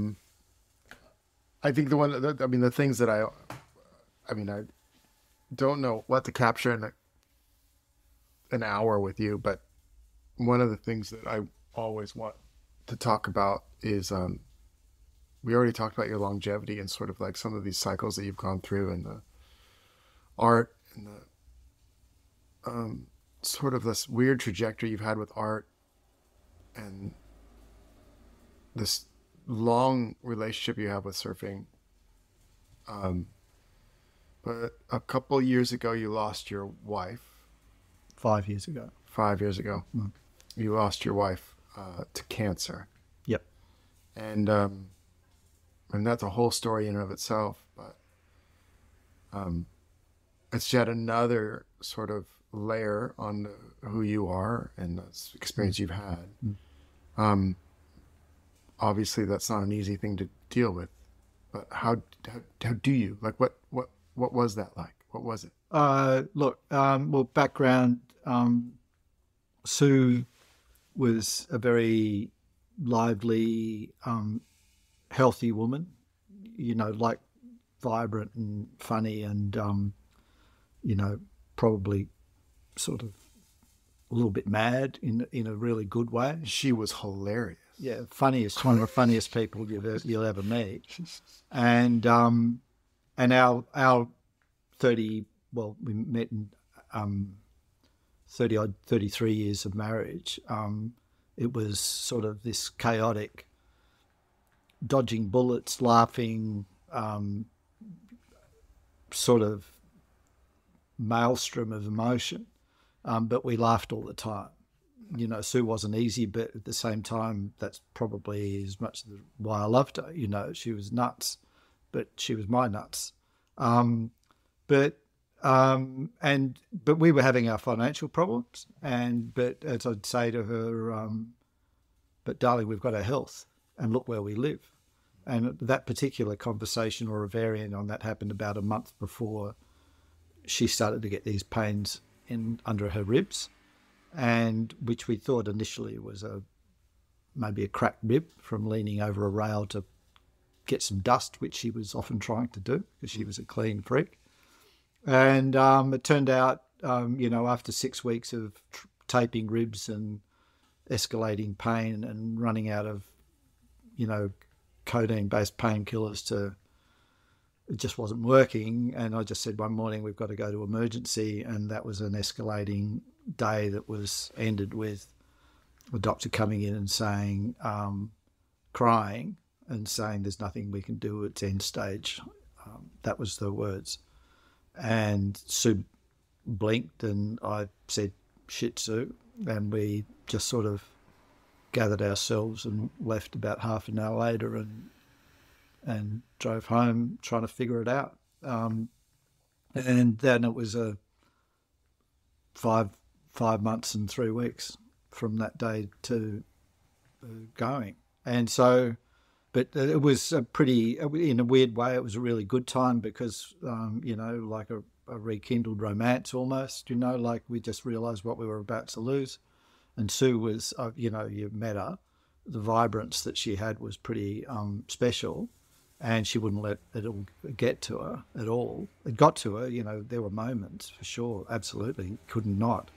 think the things that I don't know what to capture in an hour with you, but one of the things that I always want to talk about is, we already talked about your longevity and sort of like some of these cycles that you've gone through, and the art and the sort of this weird trajectory you've had with art and this long relationship you have with surfing. But a couple years ago, you lost your wife.
5 years ago.
5 years ago.
Mm.
You lost your wife to cancer.
Yep.
And that's a whole story in and of itself, but it's yet another sort of layer on who you are and the experience you've had. Mm. Obviously, that's not an easy thing to deal with, but how do you, like, what was that like? What was it?
Well, background, Sue was a very lively, healthy woman, like vibrant and funny and, probably sort of a little bit mad in a really good way.
She was hilarious.
Yeah, one of the funniest people you'll ever meet. And our 30, well, we met in 33 years of marriage. It was sort of this chaotic, dodging bullets, laughing, sort of maelstrom of emotion. But we laughed all the time. Sue wasn't easy, but at the same time, that's probably as much why I loved her. She was nuts, but she was my nuts. But we were having our financial problems, but as I'd say to her, but darling, we've got our health, and look where we live. And that particular conversation, or a variant on that, happened about a month before she started to get these pains under her ribs, and which we thought initially was maybe a cracked rib from leaning over a rail to get some dust, which she was often trying to do because she was a clean freak. And it turned out, after 6 weeks of taping ribs and escalating pain and running out of, codeine-based painkillers, it just wasn't working. And I just said one morning, we've got to go to emergency. And that was an escalating day that was ended with the doctor coming in and saying, crying and saying, there's nothing we can do, it's end stage. That was the words. And Sue blinked, and I said, shit, Sue. And we just sort of gathered ourselves and left about half an hour later and drove home trying to figure it out. And then it was a 5 months and 3 weeks from that day to going. And so, but it was in a weird way, it was a really good time because, like a rekindled romance almost, like we just realised what we were about to lose. And Sue was, you met her, the vibrance that she had was pretty special, and she wouldn't let it all get to her at all. It got to her, there were moments for sure, absolutely, couldn't not.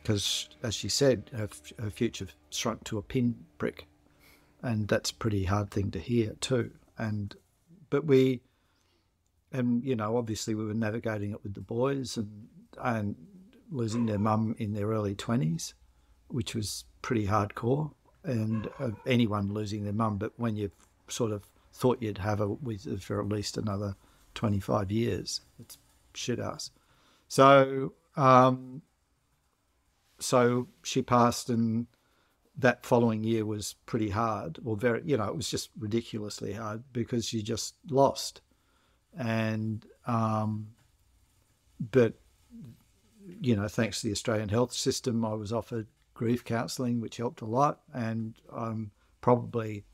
Because, as she said, her future shrunk to a pinprick. And that's a pretty hard thing to hear too. But obviously we were navigating it with the boys and losing their mum in their early 20s, which was pretty hardcore, and anyone losing their mum. But when you sort of thought you'd have her with for at least another 25 years, it's shit ass. So so she passed, and that following year was pretty hard, or very, it was just ridiculously hard because she just lost. And but thanks to the Australian health system, I was offered grief counselling, which helped a lot, and probably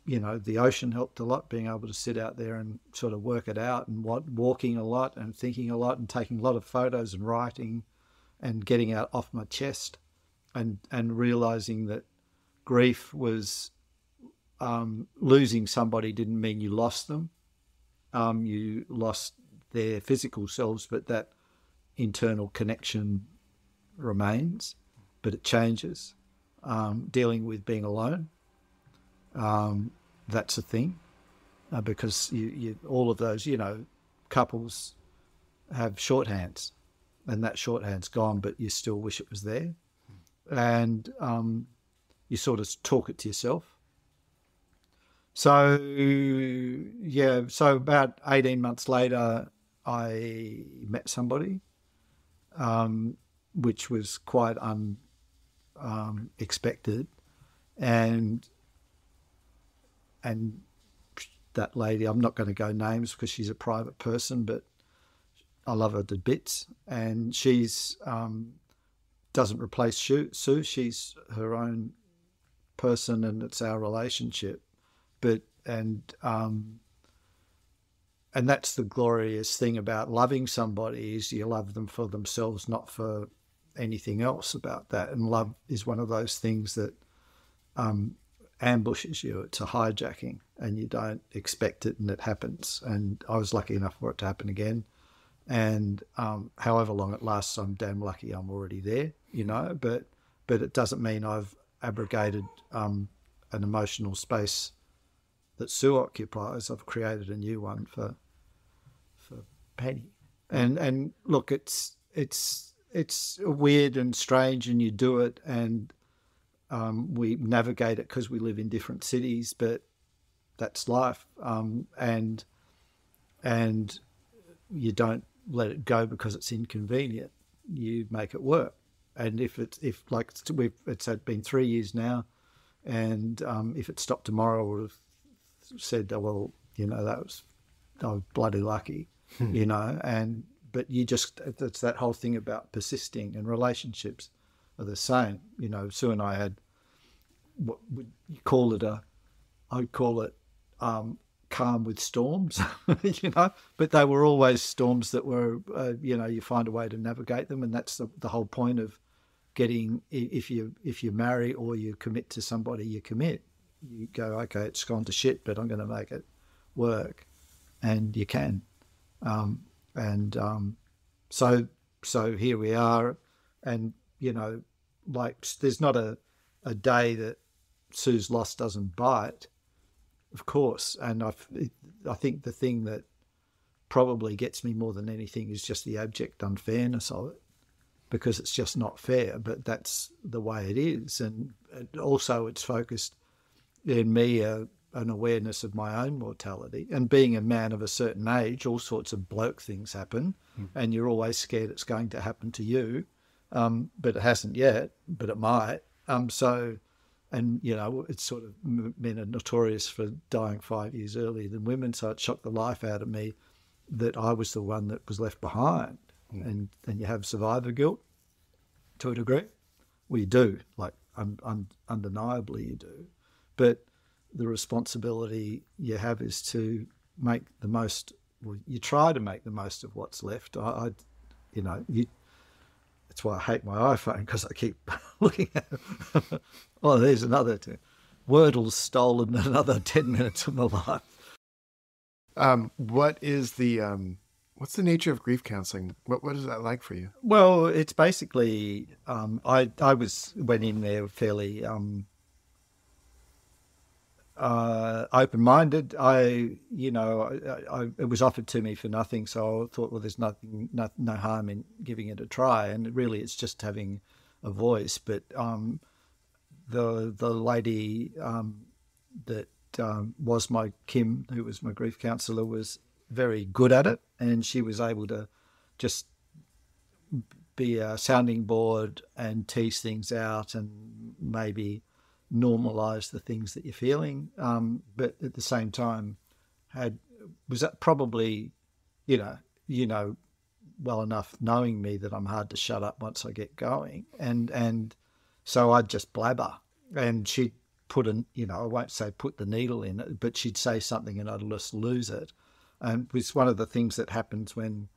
the ocean helped a lot, being able to sit out there and sort of work it out, and walking a lot and thinking a lot and taking a lot of photos and writing and getting out off my chest, and realising that grief was losing somebody didn't mean you lost them. You lost their physical selves, but that internal connection remains, but it changes. Dealing with being alone, that's a thing, because you all of those, couples have shorthands, and that shorthand's gone, but you still wish it was there. And you sort of talk it to yourself. So, so about 18 months later, I met somebody, which was quite unexpected. And that lady, I'm not going to go names because she's a private person, but I love her to bits. And she's doesn't replace Sue. She's her own person, and it's our relationship. But and that's the glorious thing about loving somebody, is you love them for themselves, not for anything else about that. And love is one of those things that ambushes you. It's a hijacking, and you don't expect it, and it happens. And I was lucky enough for it to happen again. And however long it lasts, I'm damn lucky I'm already there, but it doesn't mean I've abrogated an emotional space that Sue occupies. I've created a new one for Penny. And look, it's weird and strange, and you do it, and we navigate it because we live in different cities, but that's life. And you don't let it go because it's inconvenient. You make it work. And if it's been 3 years now, and if it stopped tomorrow, I would have said, oh, well, I was bloody lucky, but it's that whole thing about persisting, and relationships are the same. Sue and I had, what would you call it, I'd call it calm with storms, but they were always storms that were, you find a way to navigate them. And that's the whole point of getting, if you marry or you commit to somebody, you commit. You go, okay, it's gone to shit, but I'm going to make it work, and you can. So here we are, and there's not a day that Sue's loss doesn't bite, of course. And I think the thing that probably gets me more than anything is just the abject unfairness of it, because it's just not fair, but that's the way it is. And also it's focused in me an awareness of my own mortality, and being a man of a certain age, all sorts of bloke things happen, and you're always scared it's going to happen to you, but it hasn't yet, but it might. It's sort of, men are notorious for dying 5 years earlier than women, so it shocked the life out of me that I was the one that was left behind. And you have survivor guilt to a degree. Well, you do, undeniably you do. But the responsibility you have is to make the most, you try to make the most of what's left. That's why I hate my iPhone, because I keep looking at it. Oh, there's another two. Wordle's stolen another 10 minutes of my life.
What's the nature of grief counseling? What is that like for you?
Well, it's basically, I went in there fairly open-minded. It was offered to me for nothing, so I thought, well, there's no harm in giving it a try. And really, it's just having a voice. But the lady that was my Kim, who was my grief counsellor, was very good at it, and she was able to just be a sounding board and tease things out and maybe normalize the things that you're feeling, but at the same time was that probably, you know well enough knowing me that I'm hard to shut up once I get going, and so I'd just blabber, and she'd put I won't say put the needle in it, but she'd say something and I'd just lose it. And it's one of the things that happens when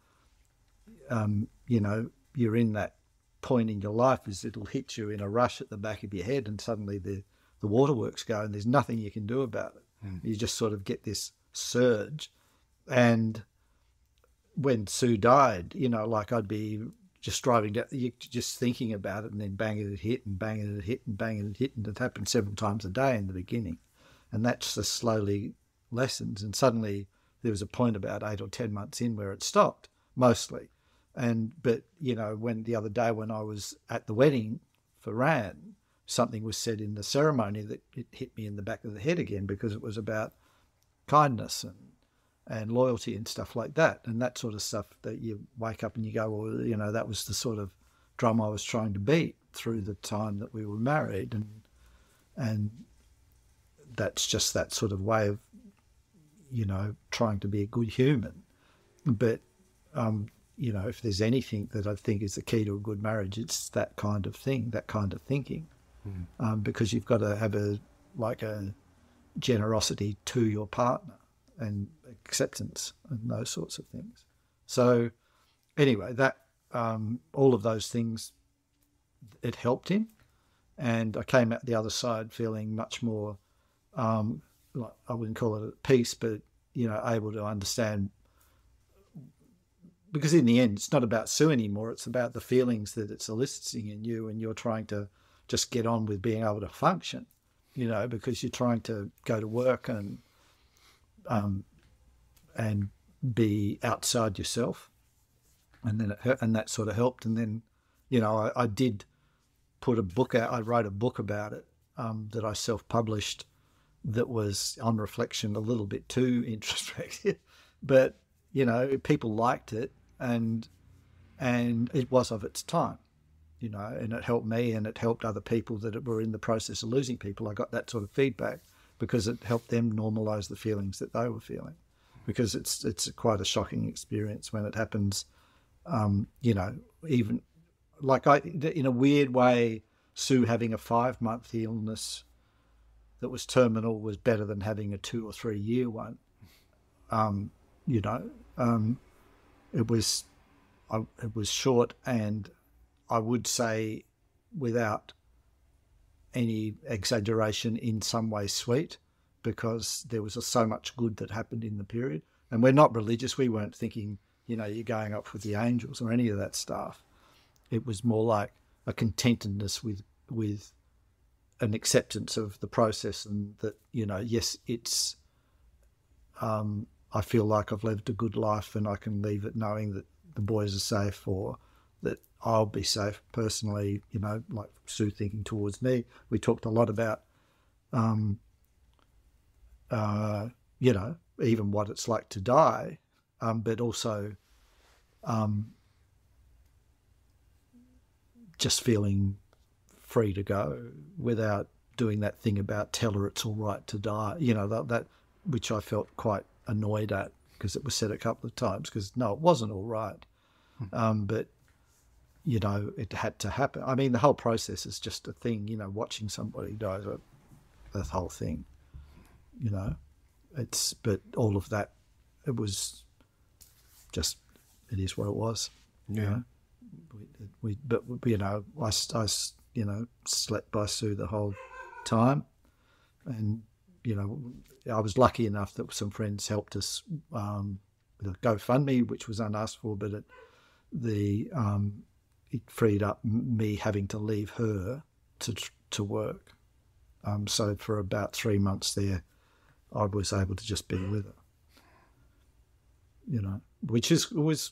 you're in that point in your life, is it'll hit you in a rush at the back of your head, and suddenly the waterworks go and there's nothing you can do about it. You just sort of get this surge. And when Sue died, like I'd be just driving down, just thinking about it, and then banging it hit and banging it hit and banging it hit, and it happened several times a day in the beginning, and that's just slowly lessens. And suddenly there was a point about 8 or 10 months in where it stopped mostly. But when the other day when I was at the wedding for Ran, something was said in the ceremony that it hit me in the back of the head again, because it was about kindness and loyalty and stuff like that, and that sort of stuff that you wake up and you go, well, that was the sort of drum I was trying to beat through the time that we were married, and that's just that sort of way of trying to be a good human. But if there's anything that I think is the key to a good marriage, it's that kind of thing, that kind of thinking, because you've got to have a generosity to your partner and acceptance and those sorts of things. So anyway, that all of those things, it helped him, and I came out the other side feeling much more like, I wouldn't call it at peace, but able to understand. Because in the end, it's not about Sue anymore. It's about the feelings that it's eliciting in you, and you're trying to just get on with being able to function, because you're trying to go to work and be outside yourself. And then and that sort of helped. And then, I did put a book out. I wrote a book about it that I self-published, that was, on reflection, a little bit too introspective, but people liked it, and it was of its time, and it helped me, and it helped other people that were in the process of losing people. I got that sort of feedback because it helped them normalize the feelings that they were feeling, because it's quite a shocking experience when it happens. Even like in a weird way, Sue having a 5-month illness that was terminal was better than having a 2 or 3 year one. It was short, and I would say, without any exaggeration, in some way sweet, because there was so much good that happened in the period. And we're not religious. We weren't thinking, you're going up with the angels or any of that stuff. It was more like a contentedness with an acceptance of the process, and that, yes, it's, I feel like I've lived a good life, and I can leave it knowing that the boys are safe, or that I'll be safe personally, like Sue thinking towards me. We talked a lot about, even what it's like to die, but also just feeling free to go without doing that thing about tell her it's all right to die, that which I felt quite annoyed at, because it was said a couple of times, because no, it wasn't all right. But it had to happen. I mean, the whole process is just a thing, watching somebody die, the whole thing, but all of that, it was just, it is what it was.
Yeah.
I slept by Sue the whole time, and I was lucky enough that some friends helped us with a GoFundMe, which was unasked for, but it freed up me having to leave her to work. So for about 3 months there, I was able to just be with her. you know, which it was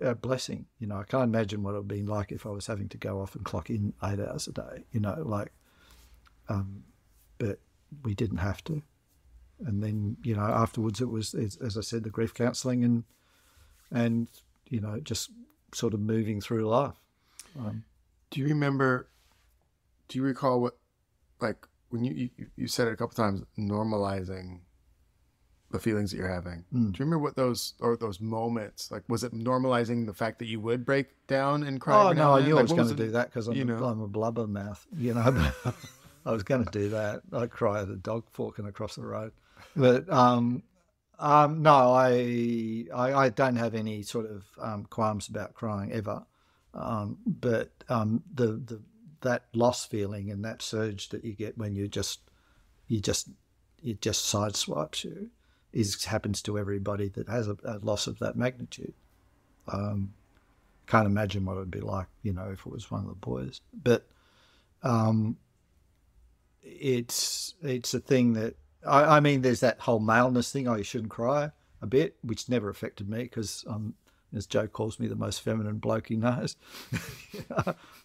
a blessing. You know, I can't imagine what it would have been like if I was having to go off and clock in 8 hours a day, you know, like, but we didn't have to. And then, you know, afterwards it was, as I said, the grief counselling and, you know, just sort of moving through life.
Do you recall what, like, when you said it a couple times, normalizing the feelings that you're having. Do you remember what those moments, like, was it normalizing the fact that you would break down and cry?
Oh, no, I knew I was
like,
going to do that because I'm a blubbermouth, you know. I was going to do that. I'd cry at a dog walking across the road. But no, I don't have any sort of qualms about crying ever. But that loss feeling and that surge that you get when it just sideswipes you happens to everybody that has a loss of that magnitude. Can't imagine what it would be like, you know, if it was one of the boys. But it's a thing that I mean, there's that whole maleness thing. Oh, you shouldn't cry a bit, which never affected me because as Joe calls me, the most feminine bloke he knows.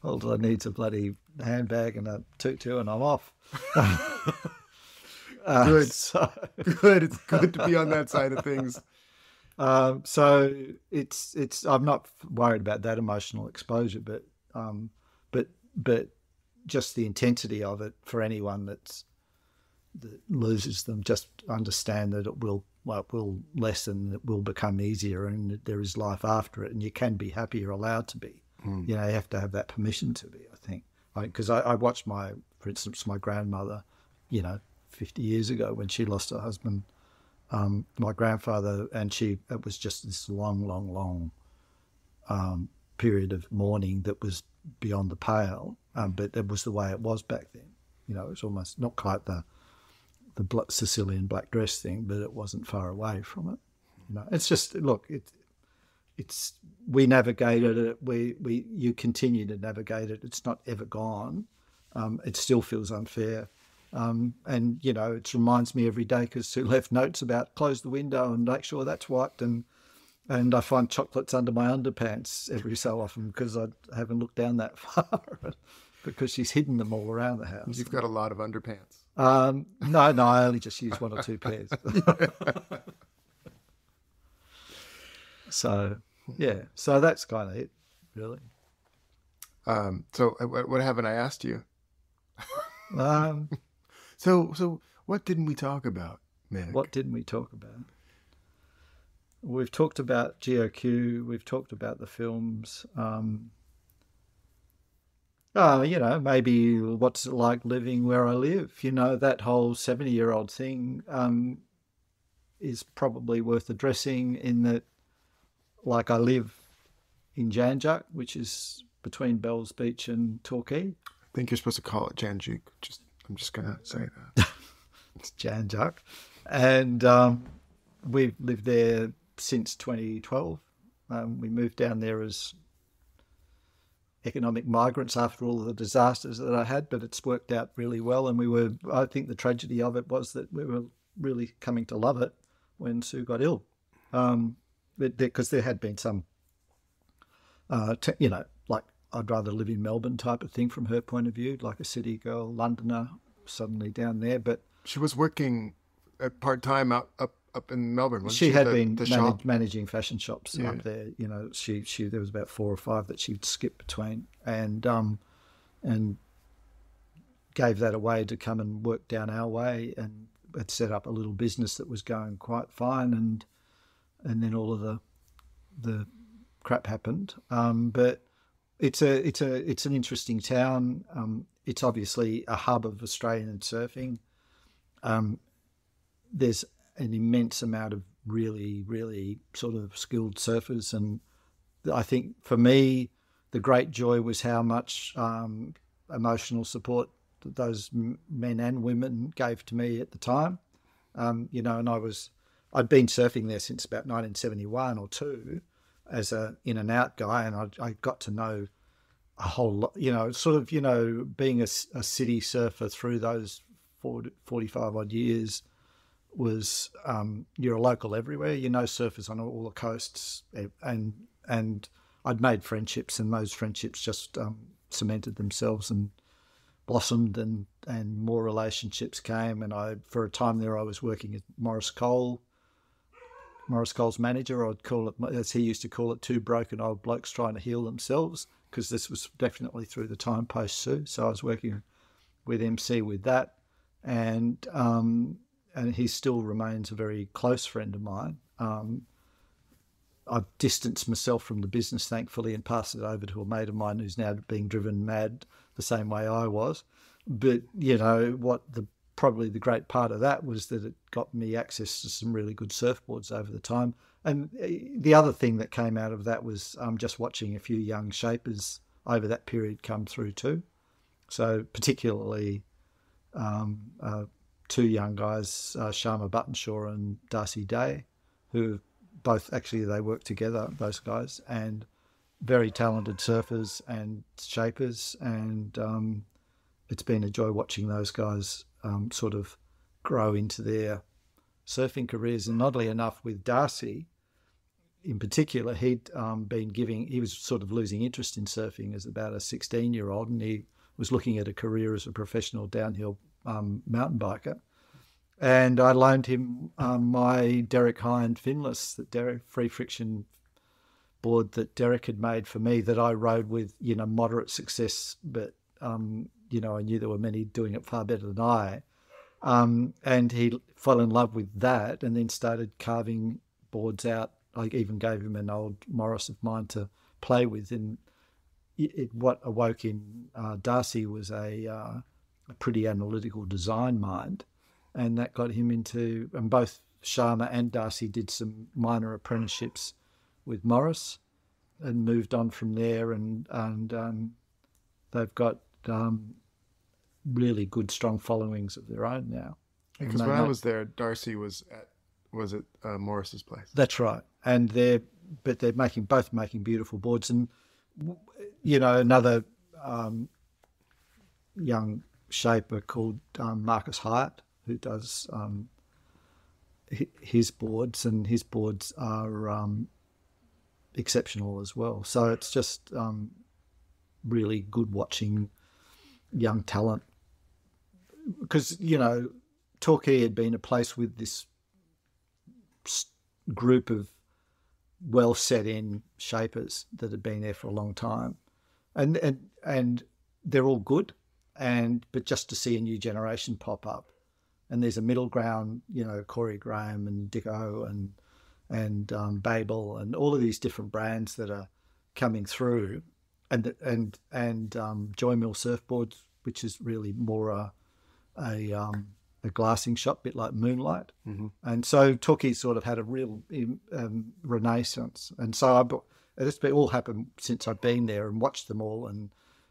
All I need's a bloody handbag and a tutu, and I'm off.
Good. Good. It's good to be on that side of things.
So it's. I'm not worried about that emotional exposure, but just the intensity of it for anyone that loses them. Just understand that it will lessen, it will become easier, and that there is life after it, and you can be happy. You're allowed to be. You know, you have to have that permission to be. I think because I watched for instance, my grandmother, you know, 50 years ago when she lost her husband, my grandfather, and it was just this long period of mourning that was beyond the pale, but it was the way it was back then. You know, it was almost not quite the Sicilian black dress thing, but it wasn't far away from it. You know, it's just, look, it's we navigated it. You continue to navigate it. It's not ever gone. It still feels unfair. And, you know, it reminds me every day because Sue left notes about close the window and make sure that's wiped. And I find chocolates under my underpants every so often because I haven't looked down that far because she's hidden them all around the house.
You've got a lot of underpants.
No, I only just use 1 or 2 pairs. So, yeah. So that's kind of it, really.
So what haven't I asked you? So what didn't we talk about, Mick?
What didn't we talk about? We've talked about GOQ. We've talked about the films. You know, maybe what's it like living where I live? You know, that whole 70-year-old thing is probably worth addressing in that, like, I live in Janjuk, which is between Bells Beach and Torquay.
I think you're supposed to call it Janjuk. I'm just going to say that.
It's Janjuk. And we've lived there since 2012. We moved down there as economic migrants after all of the disasters that I had, but it's worked out really well. And I think the tragedy of it was that we were really coming to love it when Sue got ill. Because there had been some, you know, like I'd rather live in Melbourne type of thing from her point of view, like a city girl, Londoner, suddenly down there. But
she was working part-time up in Melbourne, wasn't
she? She had been managing fashion shops
Yeah.
up there. You know, she there was about 4 or 5 that she'd skip between, and gave that away to come and work down our way, and had set up a little business that was going quite fine, and then all of the crap happened. But it's an interesting town. It's obviously a hub of Australian surfing. There's an immense amount of really, really sort of skilled surfers. And I think for me, the great joy was how much emotional support that those men and women gave to me at the time. You know, and I'd been surfing there since about 1971 or 2 as a in and out guy. And I got to know a whole lot, you know, sort of, you know, being a city surfer through those 45 odd years was you're a local everywhere. You know surfers on all the coasts, and I'd made friendships, and those friendships just cemented themselves and blossomed, and more relationships came. And for a time there, I was working at Morris Cole's manager. I'd call it, as he used to call it, two broken old blokes trying to heal themselves, because this was definitely through the time post Sue. So I was working with MC with that, and he still remains a very close friend of mine. I've distanced myself from the business, thankfully, and passed it over to a mate of mine who's now being driven mad the same way I was. But, you know, probably the great part of that was that it got me access to some really good surfboards over the time. And the other thing that came out of that was just watching a few young shapers over that period come through too. So particularly two young guys, Sharma Buttonshaw and Darcy Day, who both actually, they work together, those guys, and very talented surfers and shapers. And it's been a joy watching those guys sort of grow into their surfing careers. And oddly enough, with Darcy in particular, he was sort of losing interest in surfing as about a 16-year-old, and he was looking at a career as a professional downhill mountain biker. And I loaned him my Derek Hind finless, free friction board that Derek had made for me, that I rode with, you know, moderate success, but you know, I knew there were many doing it far better than I. And he fell in love with that, and then started carving boards out. I even gave him an old Morris of mine to play with, and what awoke in Darcy was a pretty analytical design mind. And that got him into, and both Sharma and Darcy did some minor apprenticeships with Morris and moved on from there. And they've got really good, strong followings of their own now.
Because when I was there, Darcy was at Morris's place.
That's right. And they're both making beautiful boards. And, you know, another young shaper called Marcus Hyatt, who does his boards, and his boards are exceptional as well. So it's just really good watching young talent, because, you know, Torquay had been a place with this group of well set in shapers that had been there for a long time, and they're all good, but just to see a new generation pop up. And there's a middle ground, you know, Corey Graham and Dicko and Babel and all of these different brands that are coming through, and Joy Mill Surfboards, which is really more a glassing shop, bit like Moonlight. Mm-hmm. And so Torquay sort of had a real renaissance. And so it's all happened since I've been there and watched them all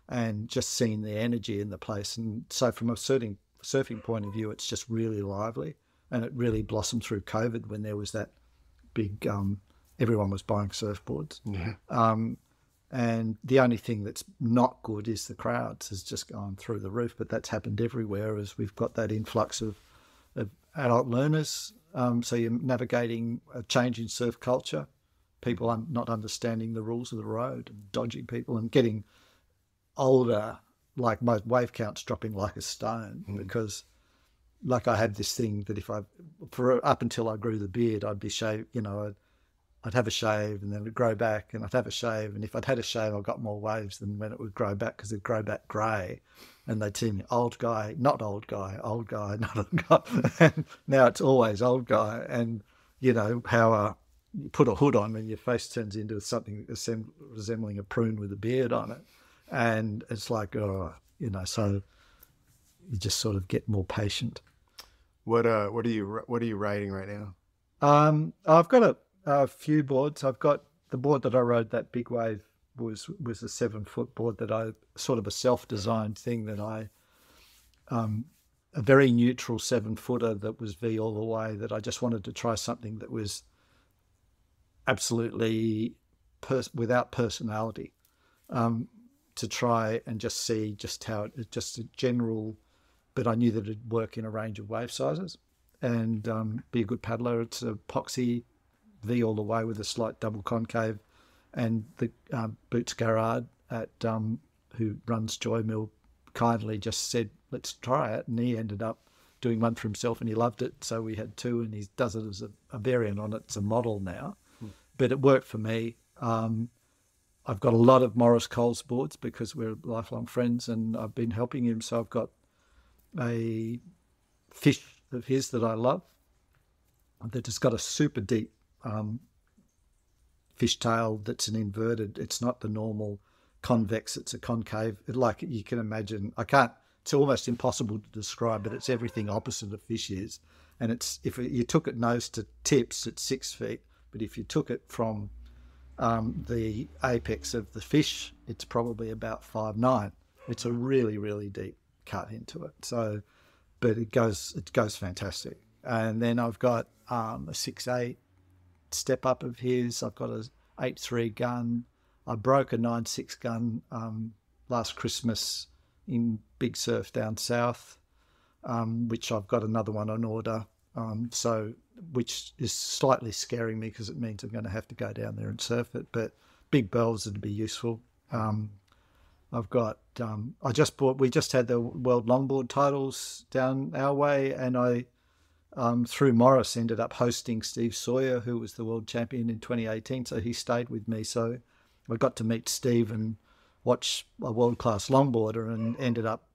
and just seen the energy in the place. And so from a surfing point of view, it's just really lively, and it really blossomed through COVID when there was that big everyone was buying surfboards. Yeah. And the only thing that's not good is the crowds has just gone through the roof, but that's happened everywhere as we've got that influx of adult learners. So you're navigating a change in surf culture, people not understanding the rules of the road and dodging people and getting older. Like my wave count's dropping like a stone, because like I had this thing that up until I grew the beard, I'd be shaved, you know, I'd have a shave and then it'd grow back, and I'd have a shave. And if I'd had a shave, I got more waves than when it would grow back, because it'd grow back grey. And they'd see me, old guy, not old guy, old guy, not old guy. And now it's always old guy. And, you know, how you put a hood on and your face turns into something resembling a prune with a beard on it. And it's like, oh, you know, so you just sort of get more patient.
What are you writing right now?
I've got a few boards. I've got the board that I rode, that big wave, was a 7-foot board that I sort of a self-designed thing that I a very neutral 7-footer that was V all the way, that I just wanted to try something that was absolutely without personality. To try and just see just how just a general, but I knew that it'd work in a range of wave sizes. and be a good paddler. It's a epoxy V all the way with a slight double concave, and the Boots Garrard at who runs Joy Mill kindly just said, let's try it, and he ended up doing one for himself and he loved it, so we had two, and he does it as a variant on it. It's a model now, but it worked for me. I've got a lot of Morris Coles boards because we're lifelong friends, and I've been helping him, so I've got a fish of his that I love that has got a super deep fish tail that's an inverted. It's not the normal convex, it's a concave. Like you can imagine, it's almost impossible to describe, but it's everything opposite a fish is. And if you took it nose to tips, it's 6 feet, but if you took it from the apex of the fish, it's probably about 5'9". It's a really, really deep cut into it. So, but it goes fantastic. And then I've got a 6'8" step up of his. I've got a 8.3 gun. I broke a 9.6 gun last Christmas in Big Surf down south, which I've got another one on order. Which is slightly scaring me because it means I'm going to have to go down there and surf it. But big bells would be useful. I've got. We just had the World Longboard titles down our way, and I, through Morris, ended up hosting Steve Sawyer, who was the world champion in 2018. So he stayed with me. So I got to meet Steve and watch a world-class longboarder, and ended up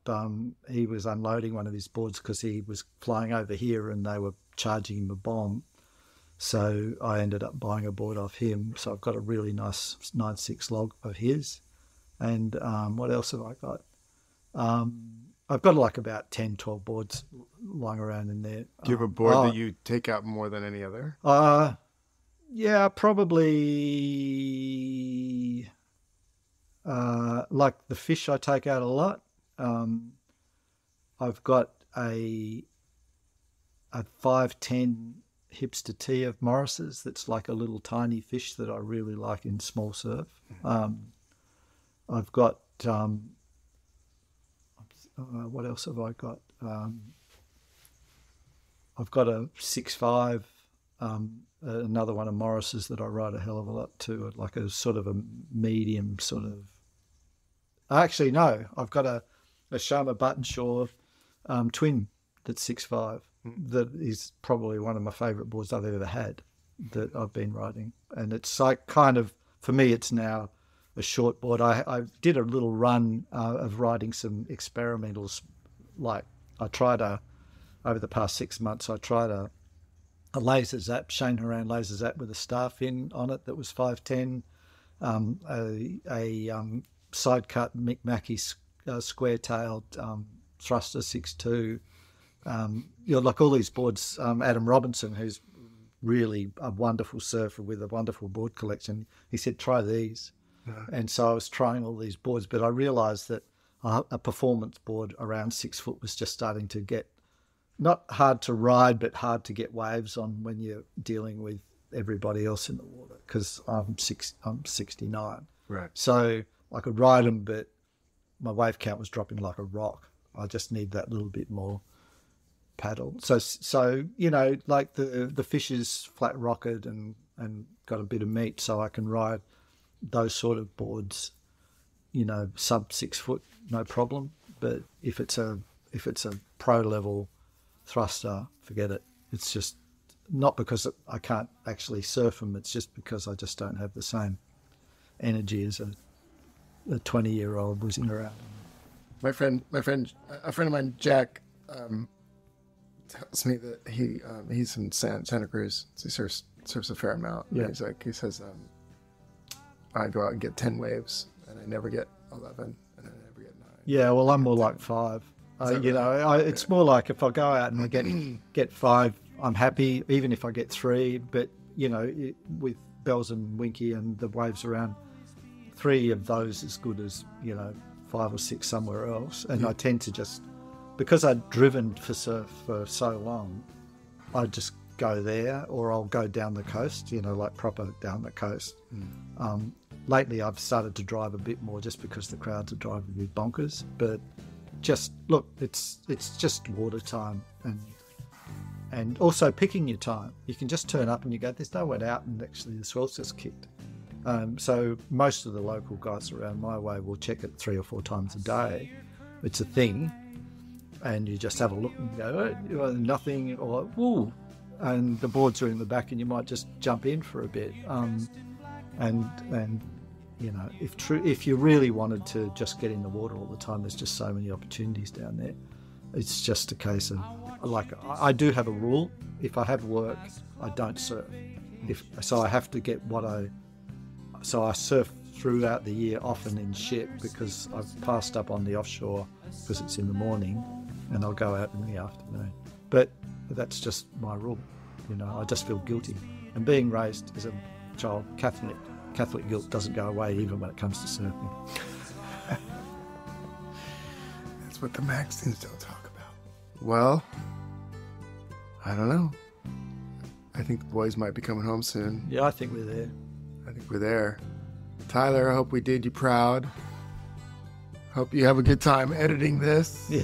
he was unloading one of his boards because he was flying over here and they were charging him a bomb. So I ended up buying a board off him. So I've got a really nice 9.6 log of his. And what else have I got? I've got like about 10, 12 boards lying around in there.
Do you have a board that you take out more than any other?
Yeah, probably like the fish I take out a lot. I've got a 510 hipster T of Morris's that's like a little tiny fish that I really like in small surf. I've got what else have I got? I've got a 6.5, another one of Morris's that I ride a hell of a lot too, like a sort of a medium sort of. Actually, no, I've got a Sharma Buttonshaw twin that's 6.5. That is probably one of my favourite boards I've ever had that I've been riding. And it's like kind of, for me, it's now a short board. I did a little run of riding some experimentals. Like over the past 6 months, I tried a laser zap, Shane Horan laser zap with a star fin on it that was 510, a side cut Mick Mackey square-tailed thruster 6.2. Like all these boards, Adam Robinson, who's really a wonderful surfer with a wonderful board collection, he said, try these. Yeah. And so I was trying all these boards, but I realised that a performance board around 6 foot was just starting to get, not hard to ride, but hard to get waves on when you're dealing with everybody else in the water, because I'm 69.
Right. So
I could ride them, but my wave count was dropping like a rock. I just need that little bit more paddle. So like the fish is flat rocketed and got a bit of meat, so I can ride those sort of boards, sub 6 foot, no problem. But if it's a pro level thruster, forget it. It's just not because I can't actually surf them. It's just because I just don't have the same energy as a 20-year-old whizzing around.
A friend of mine, Jack, tells me that he's in Santa Cruz. So he surfs a fair amount.
Yeah.
He says, I go out and get 10 waves, and I never get 11, and I never get 9.
Yeah, well, I'm more like 5. It's more like if I go out and I get 5, I'm happy, even if I get 3. But, with Bells and Winky and the waves around, 3 of those as good as, 5 or 6 somewhere else. And I tend to just, because I'd driven for surf for so long, I just go there, or I'll go down the coast, like proper down the coast. Lately I've started to drive a bit more just because the crowds are driving me bonkers, but just look, it's just water time, and And also picking your time. You can just turn up and you go, there's no one out, and actually the swell's just kicked. So most of the local guys around my way will check it 3 or 4 times a day. It's a thing. And you just have a look and go, oh, nothing, or, woo. And the boards are in the back and you might just jump in for a bit. And you know, if you really wanted to just get in the water all the time, there's just so many opportunities down there. It's just a case of, like, I do have a rule. If I have work, I don't surf. So I have to get so I surf throughout the year, often in ship, because I've passed up on the offshore because it's in the morning, and I'll go out in the afternoon. But that's just my rule. You know, I just feel guilty. And being raised as a child Catholic guilt doesn't go away even when it comes to surfing.
That's what the magazines don't talk about. Well, I don't know. I think the boys might be coming home soon.
Yeah, I think we're there.
I think we're there. Tyler, I hope we did you proud. Hope you have a good time editing this.
Yeah,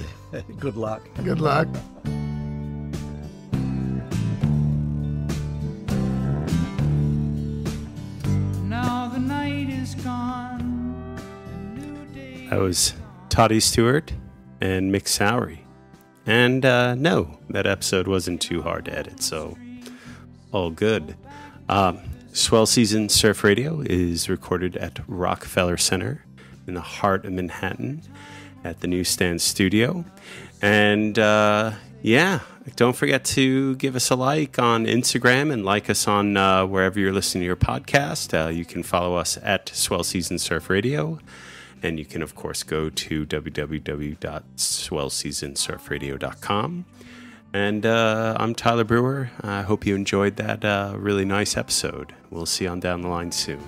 good luck.
Good luck.
Now the night is gone. A new day.
That was Toddy Stewart and Mick Sowry. And no, that episode wasn't too hard to edit, so all good. Swell Season Surf Radio is recorded at Rockefeller Center in the heart of Manhattan at the NewsStand studio. And yeah, don't forget to give us a like on Instagram and like us on wherever you're listening to your podcast. You can follow us at Swell Season Surf Radio. And you can, of course, go to www.swellseasonsurfradio.com. And I'm Tyler Brewer. I hope you enjoyed that really nice episode. We'll see you on down the line soon.